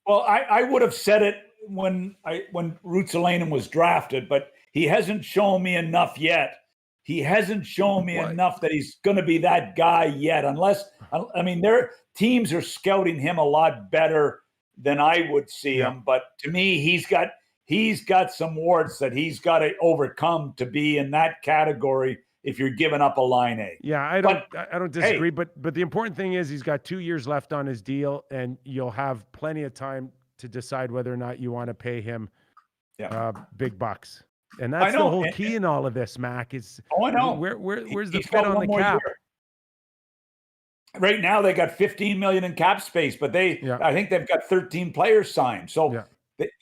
Well, I would have said it when Ruotsalainen was drafted, but he hasn't shown me enough yet. He hasn't shown me enough that he's going to be that guy yet. Unless, their teams are scouting him a lot better than I would see him. But to me, he's got some warts that he's got to overcome to be in that category. If you're giving up a Line A. Yeah, I don't disagree, but the important thing is he's got 2 years left on his deal, and you'll have plenty of time to decide whether or not you want to pay him big bucks. And that's the whole key in all of this, Mac. I know. Where's the fit on the cap? Right now they got $15 million in cap space, but I think they've got 13 players signed. So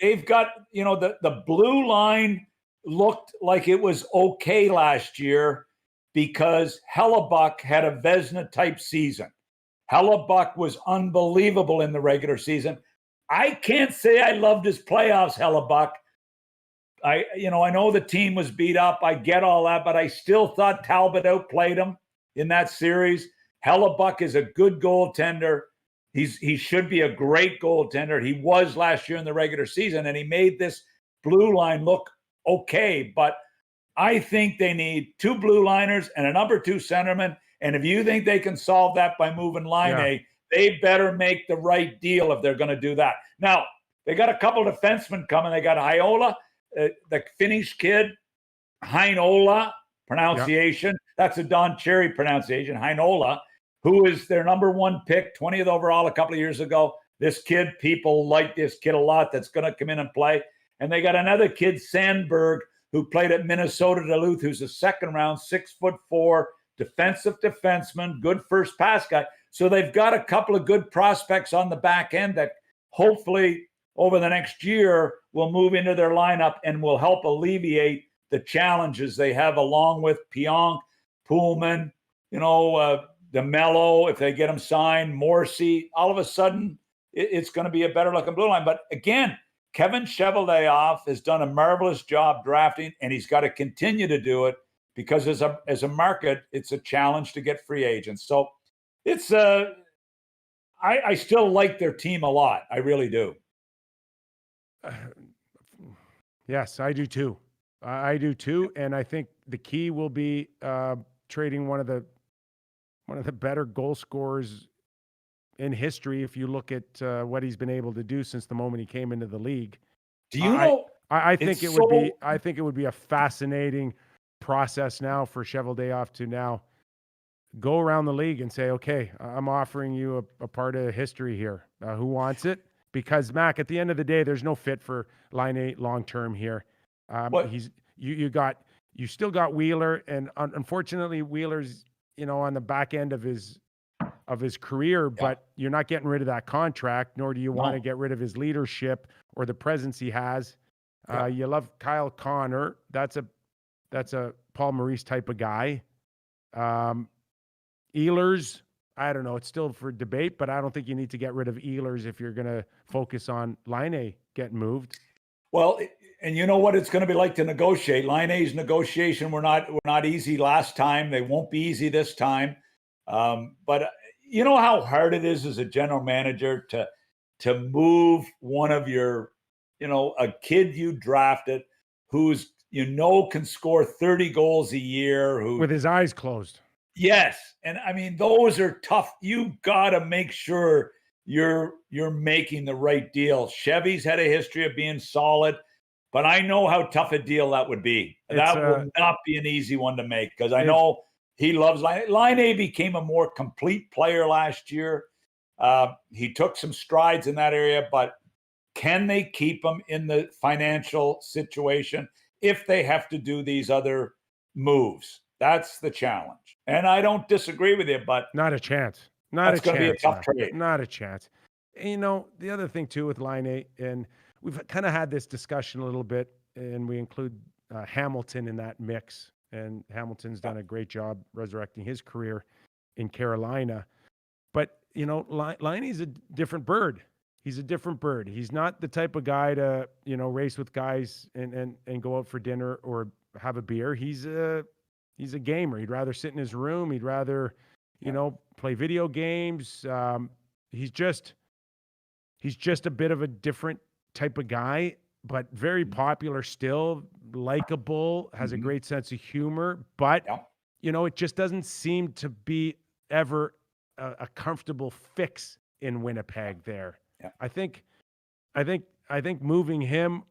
they've got, the blue line looked like it was okay last year because Hellebuck had a Vezina-type season. Hellebuck was unbelievable in the regular season. I can't say I loved his playoffs, Hellebuck. I know the team was beat up. I get all that, but I still thought Talbot outplayed him in that series. Hellebuck is a good goaltender. He should be a great goaltender. He was last year in the regular season, and he made this blue line look okay. But I think they need 2 blue liners and a number 2 centerman. And if you think they can solve that by moving Line A, they better make the right deal if they're going to do that. Now, they got a couple of defensemen coming. They got Heinola, the Finnish kid, Heinola, pronunciation. That's a Don Cherry pronunciation, Heinola, who is their number 1 pick, 20th overall a couple of years ago. This kid, people like this kid a lot that's going to come in and play. And they got another kid, Sandberg, who played at Minnesota Duluth, who's a second-round, 6'4", defensive defenseman, good first pass guy. So they've got a couple of good prospects on the back end that hopefully over the next year will move into their lineup and will help alleviate the challenges they have along with Pionk, Pullman, DeMello, if they get him signed, Morrissey, all of a sudden it's going to be a better looking blue line. But again, Kevin Cheveldayoff has done a marvelous job drafting, and he's got to continue to do it because as a market, it's a challenge to get free agents. So it's I still like their team a lot. I really do. Yes, I do too. I do too, and I think the key will be trading one of the better goal scorers in history. If you look at what he's been able to do since the moment he came into the league, do you know? I think it would be. I think it would be a fascinating process now for Cheveldayoff to now go around the league and say, "Okay, I'm offering you a part of history here. Who wants it?" Because Mac, at the end of the day, there's no fit for Line 8 long term here. You still got Wheeler, and unfortunately, Wheeler's on the back end of his career, but you're not getting rid of that contract, nor do you want to get rid of his leadership or the presence he has. You love Kyle Connor. That's a Paul Maurice type of guy. Ehlers, I don't know. It's still for debate, but I don't think you need to get rid of Ehlers if you're going to focus on Line A getting moved. Well, and you know what it's going to be like to negotiate. Line A's negotiation were not easy last time. They won't be easy this time. But you know how hard it is as a general manager to move one of your, a kid you drafted who's can score 30 goals a year, who with his eyes closed. Yes, and I mean those are tough. You got to make sure you're making the right deal. Chevy's had a history of being solid, but I know how tough a deal that would be. That will not be an easy one to make because I know he loves Line A. Line A became a more complete player last year. He took some strides in that area, but can they keep him in the financial situation if they have to do these other moves? That's the challenge. And I don't disagree with you, but not a chance. That's going to be a tough trade. Not a chance. And, the other thing too with Line 8, and we've kind of had this discussion a little bit, and we include Hamilton in that mix. And Hamilton's done a great job resurrecting his career in Carolina. But, Liney's a different bird. He's a different bird. He's not the type of guy to, race with guys and go out for dinner or have a beer. He's a gamer. He'd rather sit in his room. He'd rather, play video games. He's just a bit of a different type of guy, but very popular still, likable, has a great sense of humor. But, it just doesn't seem to be ever a comfortable fix in Winnipeg there. Yeah. I think moving him,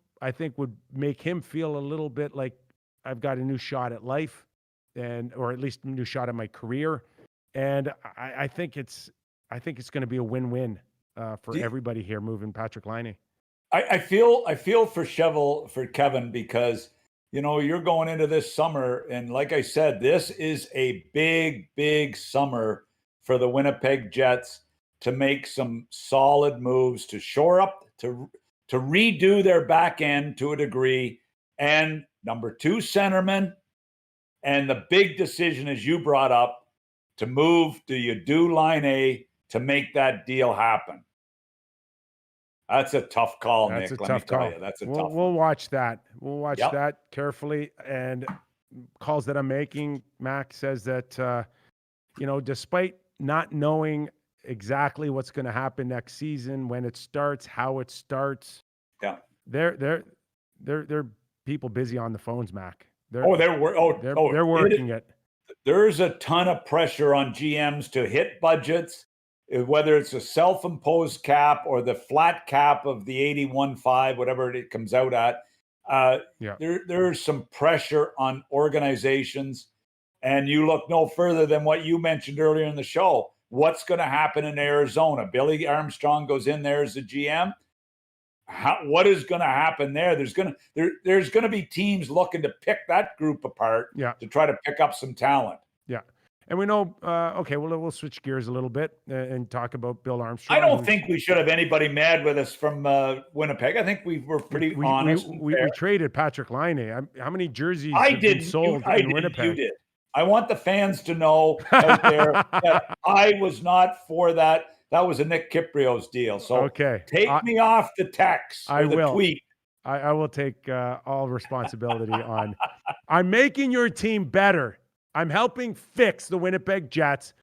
would make him feel a little bit like I've got a new shot at life, or at least a new shot at my career. And I think it's going to be a win-win for everybody here moving Patrick Laine. I feel for Kevin because you're going into this summer, and like I said, this is a big summer for the Winnipeg Jets to make some solid moves to shore up, to redo their back end to a degree, and number 2 centerman, and the big decision, as you brought up, to move. Do you do Line A to make that deal happen? That's a tough call, Nick. Let me tell you, that's a tough one. We'll watch that. We'll watch that carefully. And calls that I'm making, Mac says that, despite not knowing exactly what's going to happen next season, when it starts, how it starts, they're people busy on the phones, Mac. They're working it. There's a ton of pressure on GMs to hit budgets, whether it's a self-imposed cap or the flat cap of the 81.5, whatever it comes out at. There's some pressure on organizations, and you look no further than what you mentioned earlier in the show. What's going to happen in Arizona? Billy Armstrong goes in there as a GM. What is going to happen there? There's going to be teams looking to pick that group apart to try to pick up some talent. Yeah. And we know, okay, well, we'll switch gears a little bit and talk about Bill Armstrong. I don't think we should have anybody mad with us from Winnipeg. I think we were pretty honest. We traded Patrick Laine. How many jerseys I have been didn't. sold I in did. Winnipeg? You did. I want the fans to know out there that I was not for that. That was a Nick Kypreos deal. So okay, take me off the text or the tweet. I will take all responsibility on. I'm making your team better. I'm helping fix the Winnipeg Jets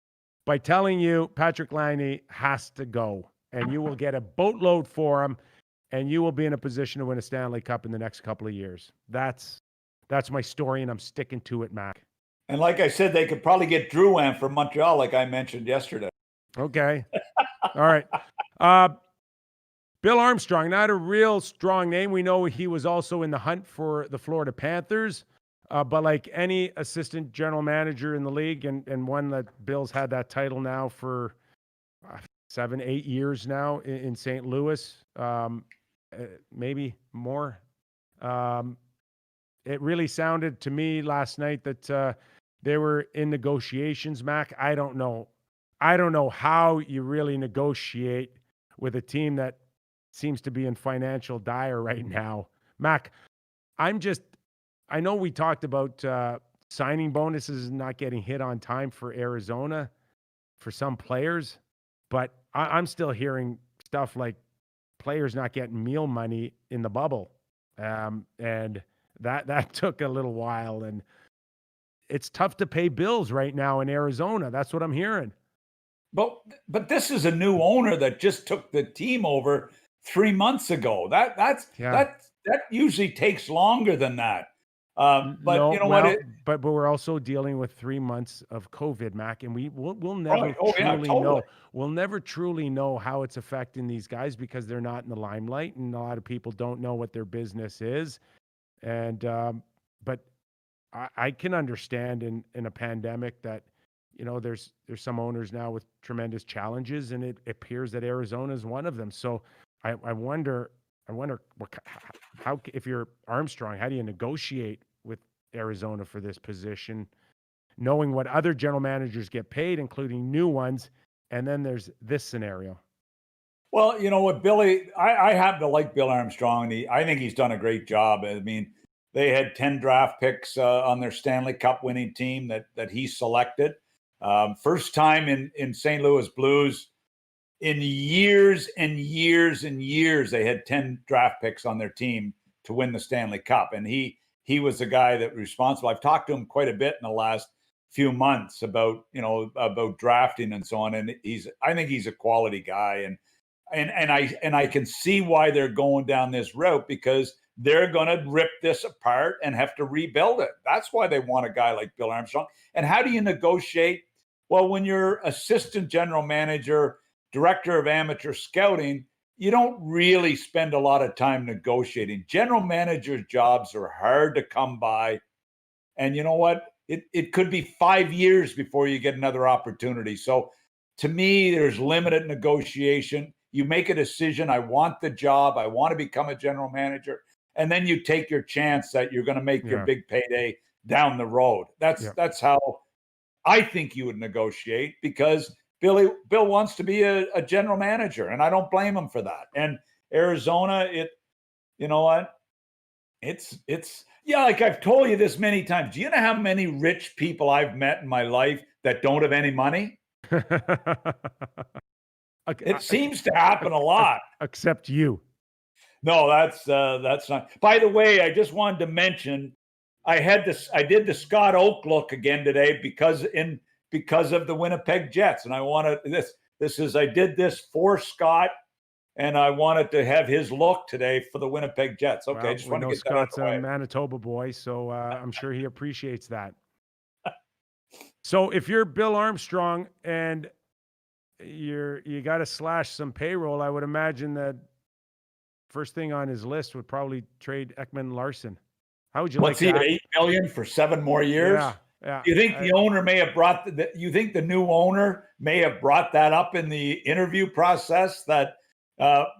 by telling you Patrick Laine has to go, and you will get a boatload for him, and you will be in a position to win a Stanley Cup in the next couple of years. That's my story, and I'm sticking to it, Mac. And like I said, they could probably get Drouin from Montreal, like I mentioned yesterday. Okay. All right. Bill Armstrong, not a real strong name. We know he was also in the hunt for the Florida Panthers. But like any assistant general manager in the league, and one that Bill's had that title now for 7-8 years now in St. Louis, maybe more. It really sounded to me last night that they were in negotiations, Mac. I don't know how you really negotiate with a team that seems to be in financial dire right now. Mac, I know we talked about signing bonuses not getting hit on time for Arizona for some players, but I'm still hearing stuff like players not getting meal money in the bubble. And that took a little while, and it's tough to pay bills right now in Arizona. That's what I'm hearing. But this is a new owner that just took the team over 3 months ago. That usually takes longer than that. But no, you know well, what? But we're also dealing with 3 months of COVID, Mac, and we'll never totally know. We'll never truly know how it's affecting these guys because they're not in the limelight, and a lot of people don't know what their business is. And but I can understand in a pandemic that there's some owners now with tremendous challenges, and it appears that Arizona is one of them. So I wonder how if you're Armstrong, how do you negotiate with Arizona for this position, knowing what other general managers get paid, including new ones, and then there's this scenario. Well, you know what, Billy, I happen to like Bill Armstrong. I think he's done a great job. I mean, they had 10 draft picks on their Stanley Cup winning team that he selected. First time in St. Louis Blues in years and years and years, they had 10 draft picks on their team to win the Stanley Cup. And he was the guy that was responsible. I've talked to him quite a bit in the last few months about drafting and so on. And I think he's a quality guy. And I can see why they're going down this route, because they're going to rip this apart and have to rebuild it. That's why they want a guy like Bill Armstrong. And how do you negotiate? Well, when you're assistant general manager, director of amateur scouting, you don't really spend a lot of time negotiating. General managers' jobs are hard to come by. And you know what? It could be 5 years before you get another opportunity. So to me, there's limited negotiation. You make a decision. I want the job. I want to become a general manager. And then you take your chance that you're going to make your big payday down the road. That's how I think you would negotiate, because Bill wants to be a general manager, and I don't blame him for that. And Arizona, you know what? It's like I've told you this many times. Do you know how many rich people I've met in my life that don't have any money? It seems to happen a lot. Except you. No, that's not. By the way, I just wanted to mention I did the Scott Oak look again today because of the Winnipeg Jets, and I wanted I did this for Scott, and I wanted to have his look today for the Winnipeg Jets. Okay, just want to get Scott's that out of the way. a Manitoba boy, so I'm sure he appreciates that. So if you're Bill Armstrong and you got to slash some payroll, I would imagine that first thing on his list would probably trade Ekman-Larsson. How would you like that? What's he, $8 million for 7 more years? Yeah. You think the owner may have you think the new owner may have brought that up in the interview process, that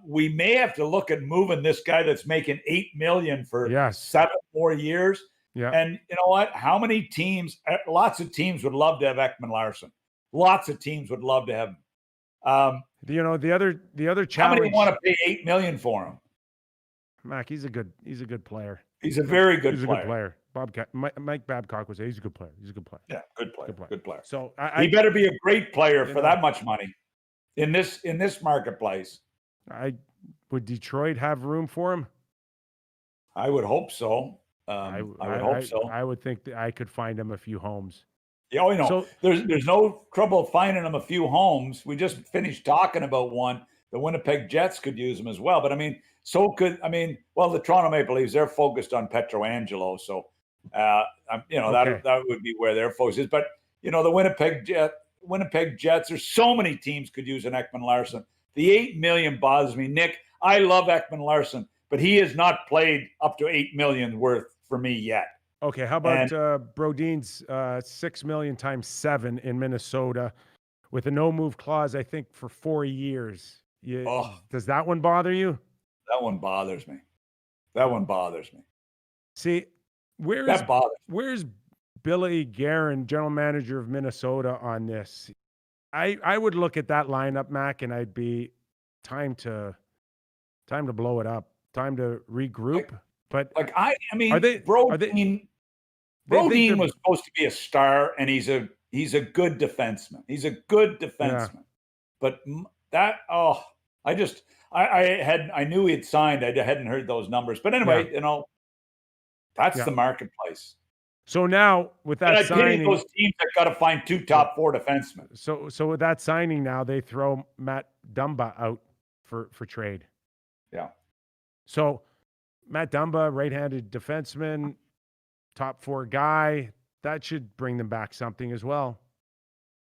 we may have to look at moving this guy that's making $8 million for 7 more years? Yeah. And you know what? How many teams? Lots of teams would love to have Ekman Larsson. Lots of teams would love to have. The other How many challenge. want to pay $8 million for him? Mac, he's a good player. He's a very good He's a player. good player. Mike Babcock would say he's a good player. He's a good player. Yeah, good player. Good player. So he better be a great player for that much money in this marketplace. Would Detroit have room for him? I would hope so. I would hope so. I would think that I could find him a few homes. Yeah, so, there's no trouble finding him a few homes. We just finished talking about one. The Winnipeg Jets could use him as well. But the Toronto Maple Leafs, they're focused on Pietrangelo. So, that would be where their focus is. But, the Winnipeg Jets, there's so many teams could use an Ekman Larsson. The $8 million bothers me. Nick, I love Ekman Larsson, but he has not played up to $8 million worth for me yet. Okay, how about Brodin's $6 million times 7 in Minnesota with a no-move clause, I think, for 4 years. Does that one bother you? That one bothers me. See, where's Billy Guerin, general manager of Minnesota, on this? I would look at that lineup, Mac, and I'd be time to blow it up, time to regroup. Brodin was supposed to be a star, and he's a good defenseman. But I knew he had signed. I hadn't heard those numbers. But anyway, that's the marketplace. So now with that signing, those teams that got to find 2 top 4 defensemen. So with that signing now, they throw Matt Dumba out for trade. Yeah. So Matt Dumba, right-handed defenseman, top 4 guy, that should bring them back something as well.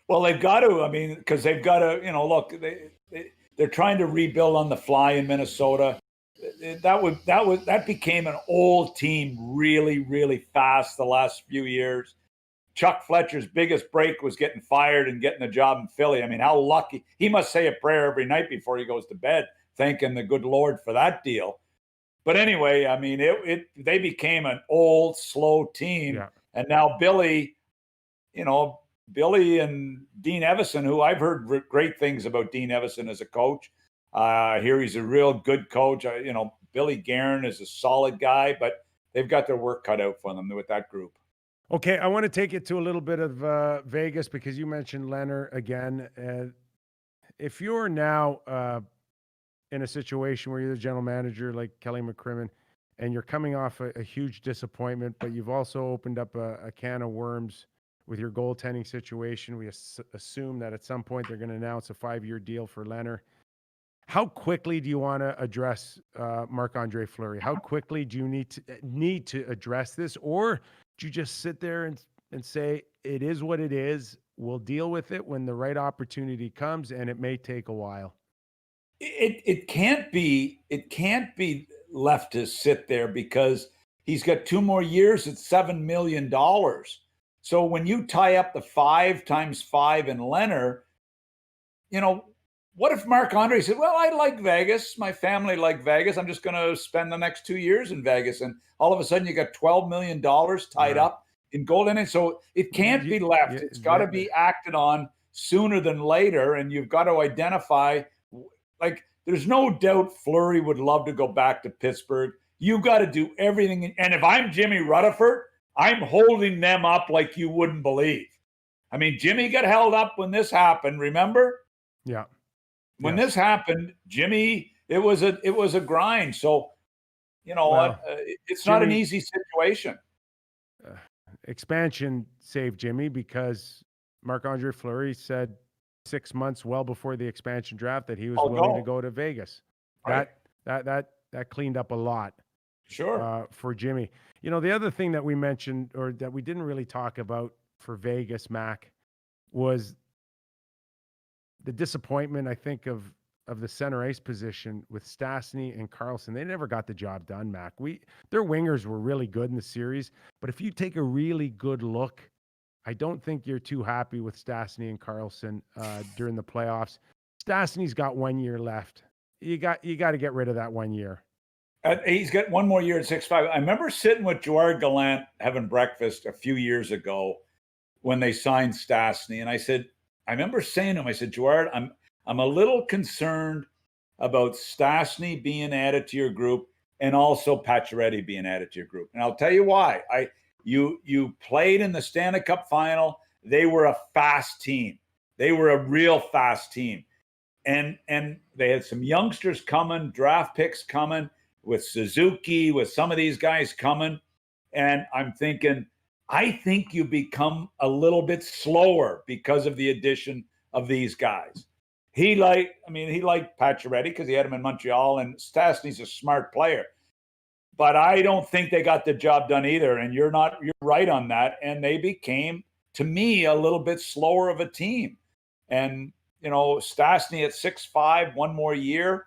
Well, they've got to. Because they've got to. Look, they're trying to rebuild on the fly in Minnesota. That became an old team really, really fast the last few years. Chuck Fletcher's biggest break was getting fired and getting a job in Philly. How lucky. He must say a prayer every night before he goes to bed, thanking the good Lord for that deal. But anyway, they became an old, slow team. Yeah. And now Billy and Dean Evason, who I've heard great things about Dean Evason as a coach. I hear he's a real good coach. Billy Guerin is a solid guy, but they've got their work cut out for them with that group. Okay, I want to take it to a little bit of Vegas because you mentioned Leonard again. If you're now in a situation where you're the general manager like Kelly McCrimmon and you're coming off a huge disappointment, but you've also opened up a can of worms with your goaltending situation. We assume that at some point they're going to announce a 5-year deal for Leonard. How quickly do you want to address Marc-Andre Fleury? How quickly do you need to address this? Or do you just sit there and say, it is what it is, we'll deal with it when the right opportunity comes, and it may take a while? It can't be left to sit there because he's got 2 more years at $7 million. So when you tie up the 5 times 5 in Leonard, what if Marc-Andre said, well, I like Vegas. My family like Vegas. I'm just going to spend the next 2 years in Vegas. And all of a sudden you got $12 million tied up in goaltending. So it can't be left. It's got to be acted on sooner than later. And you've got to identify, there's no doubt Fleury would love to go back to Pittsburgh. You've got to do everything. And if I'm Jimmy Rutherford, I'm holding them up like you wouldn't believe. Jimmy got held up when this happened, remember? Yeah. When this happened, Jimmy, it was a grind. So, it's not an easy situation. Expansion saved Jimmy because Marc-Andre Fleury said 6 months well before the expansion draft that he was willing to go to Vegas. Right. That cleaned up a lot. Sure. For Jimmy. The other thing that we mentioned or that we didn't really talk about for Vegas, Mac, was the disappointment, I think, of the center ice position with Stastny and Karlsson. They never got the job done, Mac. Their wingers were really good in the series, but if you take a really good look, I don't think you're too happy with Stastny and Karlsson during the playoffs. Stastny's got 1 year left. You got to get rid of that 1 year. He's got one more year at 6'5". I remember sitting with Gerard Gallant having breakfast a few years ago when they signed Stastny, and I remember saying to him, I said, Gerard, I'm a little concerned about Stastny being added to your group and also Pacioretty being added to your group. And I'll tell you why. You played in the Stanley Cup final. They were a fast team. They were a real fast team. And they had some youngsters coming, draft picks coming, with Suzuki, with some of these guys coming. And I'm thinking, I think you become a little bit slower because of the addition of these guys. He liked Pacioretty because he had him in Montreal, and Stastny's a smart player. But I don't think they got the job done either. And you're right on that. And they became, to me, a little bit slower of a team. And, Stastny at 6'5", one more year,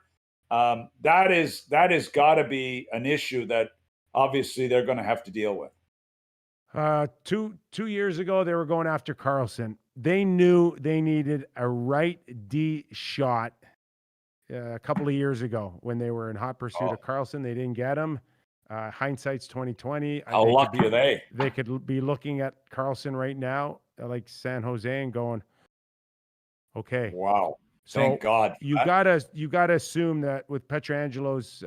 that has got to be an issue that obviously they're going to have to deal with. 2 years ago, they were going after Carlson. They knew they needed a right D shot a couple of years ago when they were in hot pursuit of Carlson. They didn't get him. Hindsight's 2020. How lucky are they? They could be looking at Carlson right now, like San Jose, and going, okay. Wow. So thank God. You gotta assume that with Pietrangelo's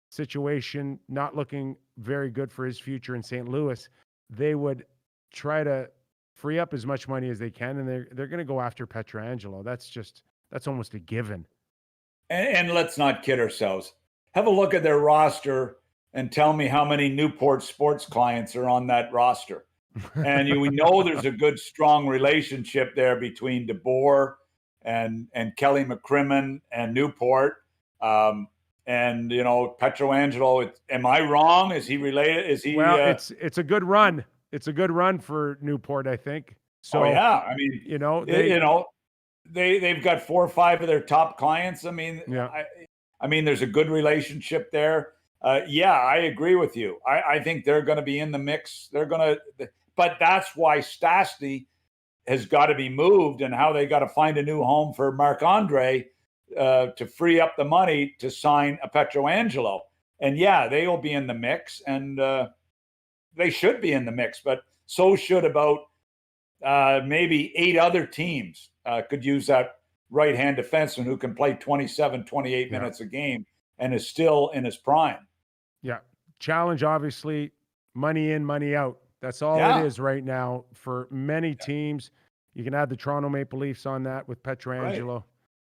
situation not looking very good for his future in St. Louis, they would try to free up as much money as they can, and they're going to go after Pietrangelo. That's almost a given. And let's not kid ourselves. Have a look at their roster and tell me how many Newport sports clients are on that roster. And we know there's a good, strong relationship there between DeBoer and Kelly McCrimmon and Newport. And Pietrangelo, am I wrong? Is he related? Is he? Well, it's a good run. It's a good run for Newport, I think. So yeah, I mean, they've got 4 or 5 of their top clients. I mean, yeah. I mean, there's a good relationship there. Yeah, I agree with you. I think they're going to be in the mix. But that's why Stastny has got to be moved, and how they got to find a new home for Marc-Andre to free up the money to sign a Pietrangelo. And yeah, they will be in the mix, and they should be in the mix, but so should about maybe 8 other teams could use that right-hand defenseman who can play 27, 28 minutes a game and is still in his prime. Yeah. Challenge, obviously, money in, money out. That's all it is right now for many teams. You can add the Toronto Maple Leafs on that with Pietrangelo. Right.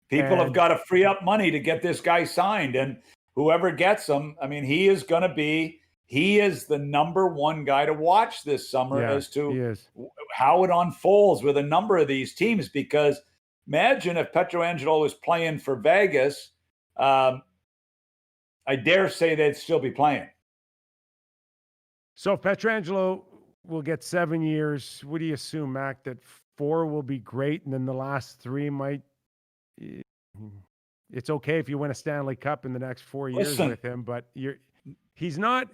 People have got to free up money to get this guy signed. And whoever gets him, I mean, he is the number one guy to watch this summer as to how it unfolds with a number of these teams. Because imagine if Pietrangelo was playing for Vegas, I dare say they'd still be playing. So if Pietrangelo will get 7 years, what do you assume, Mac, that 4 will be great and then the last 3 might... It's okay if you win a Stanley Cup in the next 4 years with him, but he's not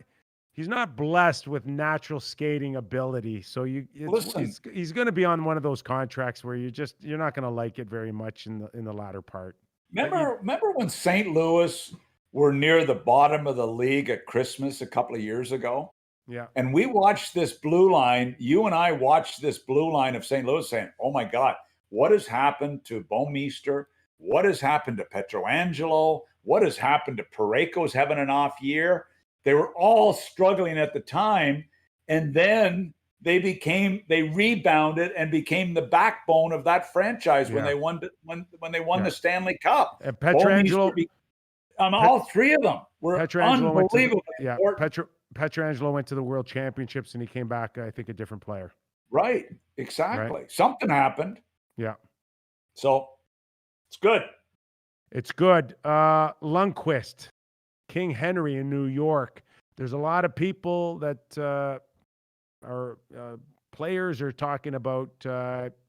blessed with natural skating ability. So he's going to be on one of those contracts where you're not going to like it very much in the latter part. Remember when St. Louis were near the bottom of the league at Christmas a couple of years ago? Yeah. And we watched this blue line. You and I watched this blue line of St. Louis saying, oh my God, what has happened to Bouwmeester? What has happened to Pietrangelo? What has happened to Parayko's having an off year? They were all struggling at the time. And then they rebounded and became the backbone of that franchise when they won the Stanley Cup. And Pietrangelo, all 3 of them were unbelievable. Pietrangelo went to the World Championships and he came back, I think, a different player. Right. Exactly. Right? Something happened. Yeah. So it's good. It's good. Lundqvist, King Henry in New York. There's a lot of people that are players are talking about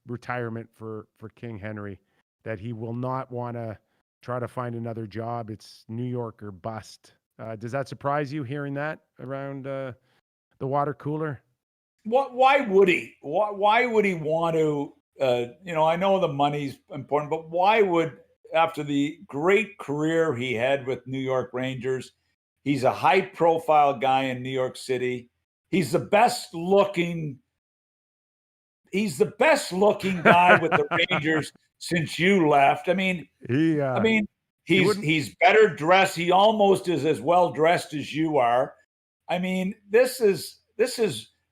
retirement for King Henry, that he will not want to try to find another job. It's New York or bust. Does that surprise you hearing that around the water cooler? Why would he? Why would he want to? I know the money's important, but why would, after the great career he had with New York Rangers, He's a high-profile guy in New York City. He's the best-looking guy with the Rangers since you left. I mean, he's better dressed. He almost is as well dressed as you are. I mean, this is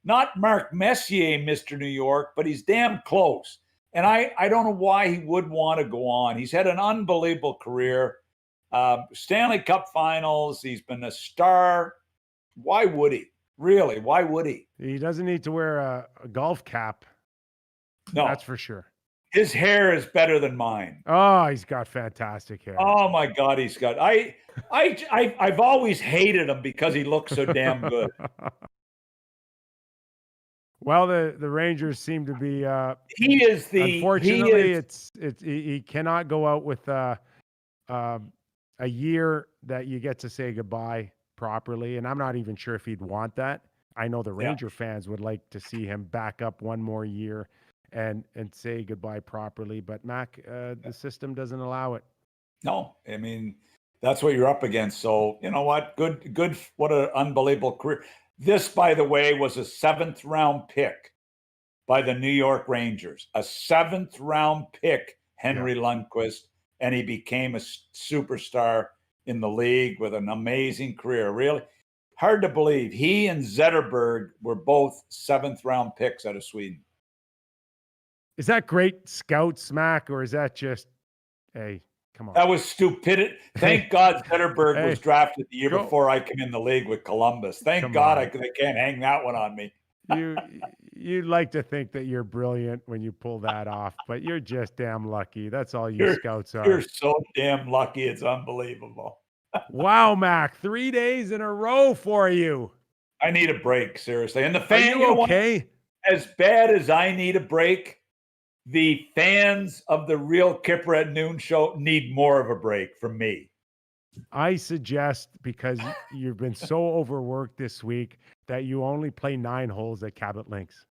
not Mark Messier, Mr. New York, but he's damn close. And I don't know why he would want to go on. He's had an unbelievable career. Stanley Cup Finals. He's been a star. Why would he? Really? Why would he? He doesn't need to wear a golf cap. No, that's for sure. His hair is better than mine. Oh, he's got fantastic hair. Oh my God, he's got. I've always hated him because he looks so damn good. Well, the Rangers seem to be. Unfortunately, he cannot go out with a year that you get to say goodbye properly, and I'm not even sure if he'd want that. I know the Ranger fans would like to see him back up one more year and say goodbye properly, but Mac, the system doesn't allow it. No, I mean that's what you're up against. So you know what? Good. What an unbelievable career. This, by the way, was a 7th round pick by the New York Rangers. A 7th round pick, Henry Lundqvist, and he became a superstar in the league with an amazing career. Really hard to believe. He and Zetterberg were both 7th round picks out of Sweden. Is that great scouts, Mac, or is that just, hey, come on? That was stupidity. Thank God Zetterberg was drafted the year before I came in the league with Columbus. Thank God they can't hang that one on me. You'd like to think that you're brilliant when you pull that off, but you're just damn lucky. That's all you scouts are. You're so damn lucky. It's unbelievable. Wow, Mac, 3 days in a row for you. I need a break, seriously. And the fans, are you okay? As bad as I need a break, the fans of the Real Kyper at Noon show need more of a break from me. I suggest, because you've been so overworked this week, that you only play 9 holes at Cabot Links.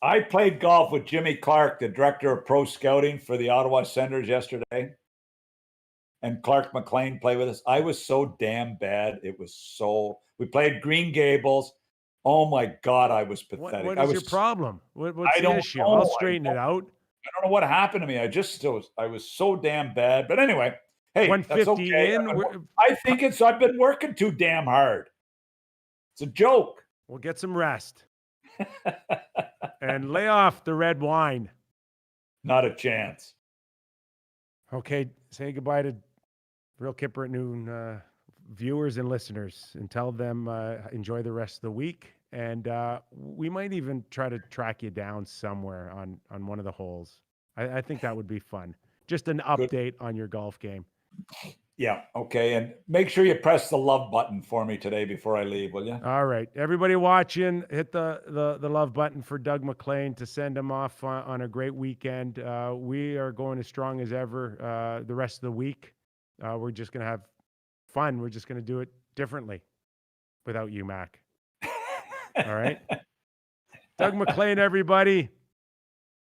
I played golf with Jimmy Clark, the director of pro scouting for the Ottawa Senators yesterday. And Clark McLean played with us. I was so damn bad. We played Green Gables. Oh my God, I was pathetic. What is your problem? What's the issue? Know. I'll straighten it out. I don't know what happened to me. I was so damn bad. But anyway, hey, 150 that's okay. I think I've been working too damn hard. It's a joke. We'll get some rest. And lay off the red wine. Not a chance. Okay, say goodbye to Real Kyper at Noon viewers and listeners, and tell them enjoy the rest of the week. And we might even try to track you down somewhere on one of the holes. I think that would be fun. Just an update on your golf game. Yeah, okay. And make sure you press the love button for me today before I leave, will you? All right. Everybody watching, hit the love button for Doug Maclean to send him off on a great weekend. We are going as strong as ever the rest of the week. We're just going to have fun. We're just going to do it differently without you, Mac. All right. Doug Maclean, everybody.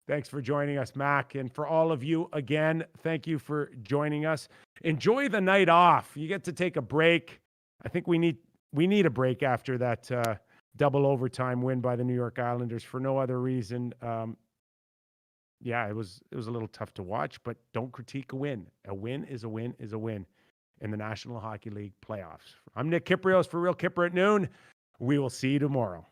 Thanks for joining us, Mac. And for all of you, again, thank you for joining us. Enjoy the night off. You get to take a break. I think we need a break after that double overtime win by the New York Islanders for no other reason. Yeah, it was a little tough to watch, but don't critique a win. A win is a win is a win in the National Hockey League playoffs. I'm Nick Kypreos for Real Kyper at Noon. We will see you tomorrow.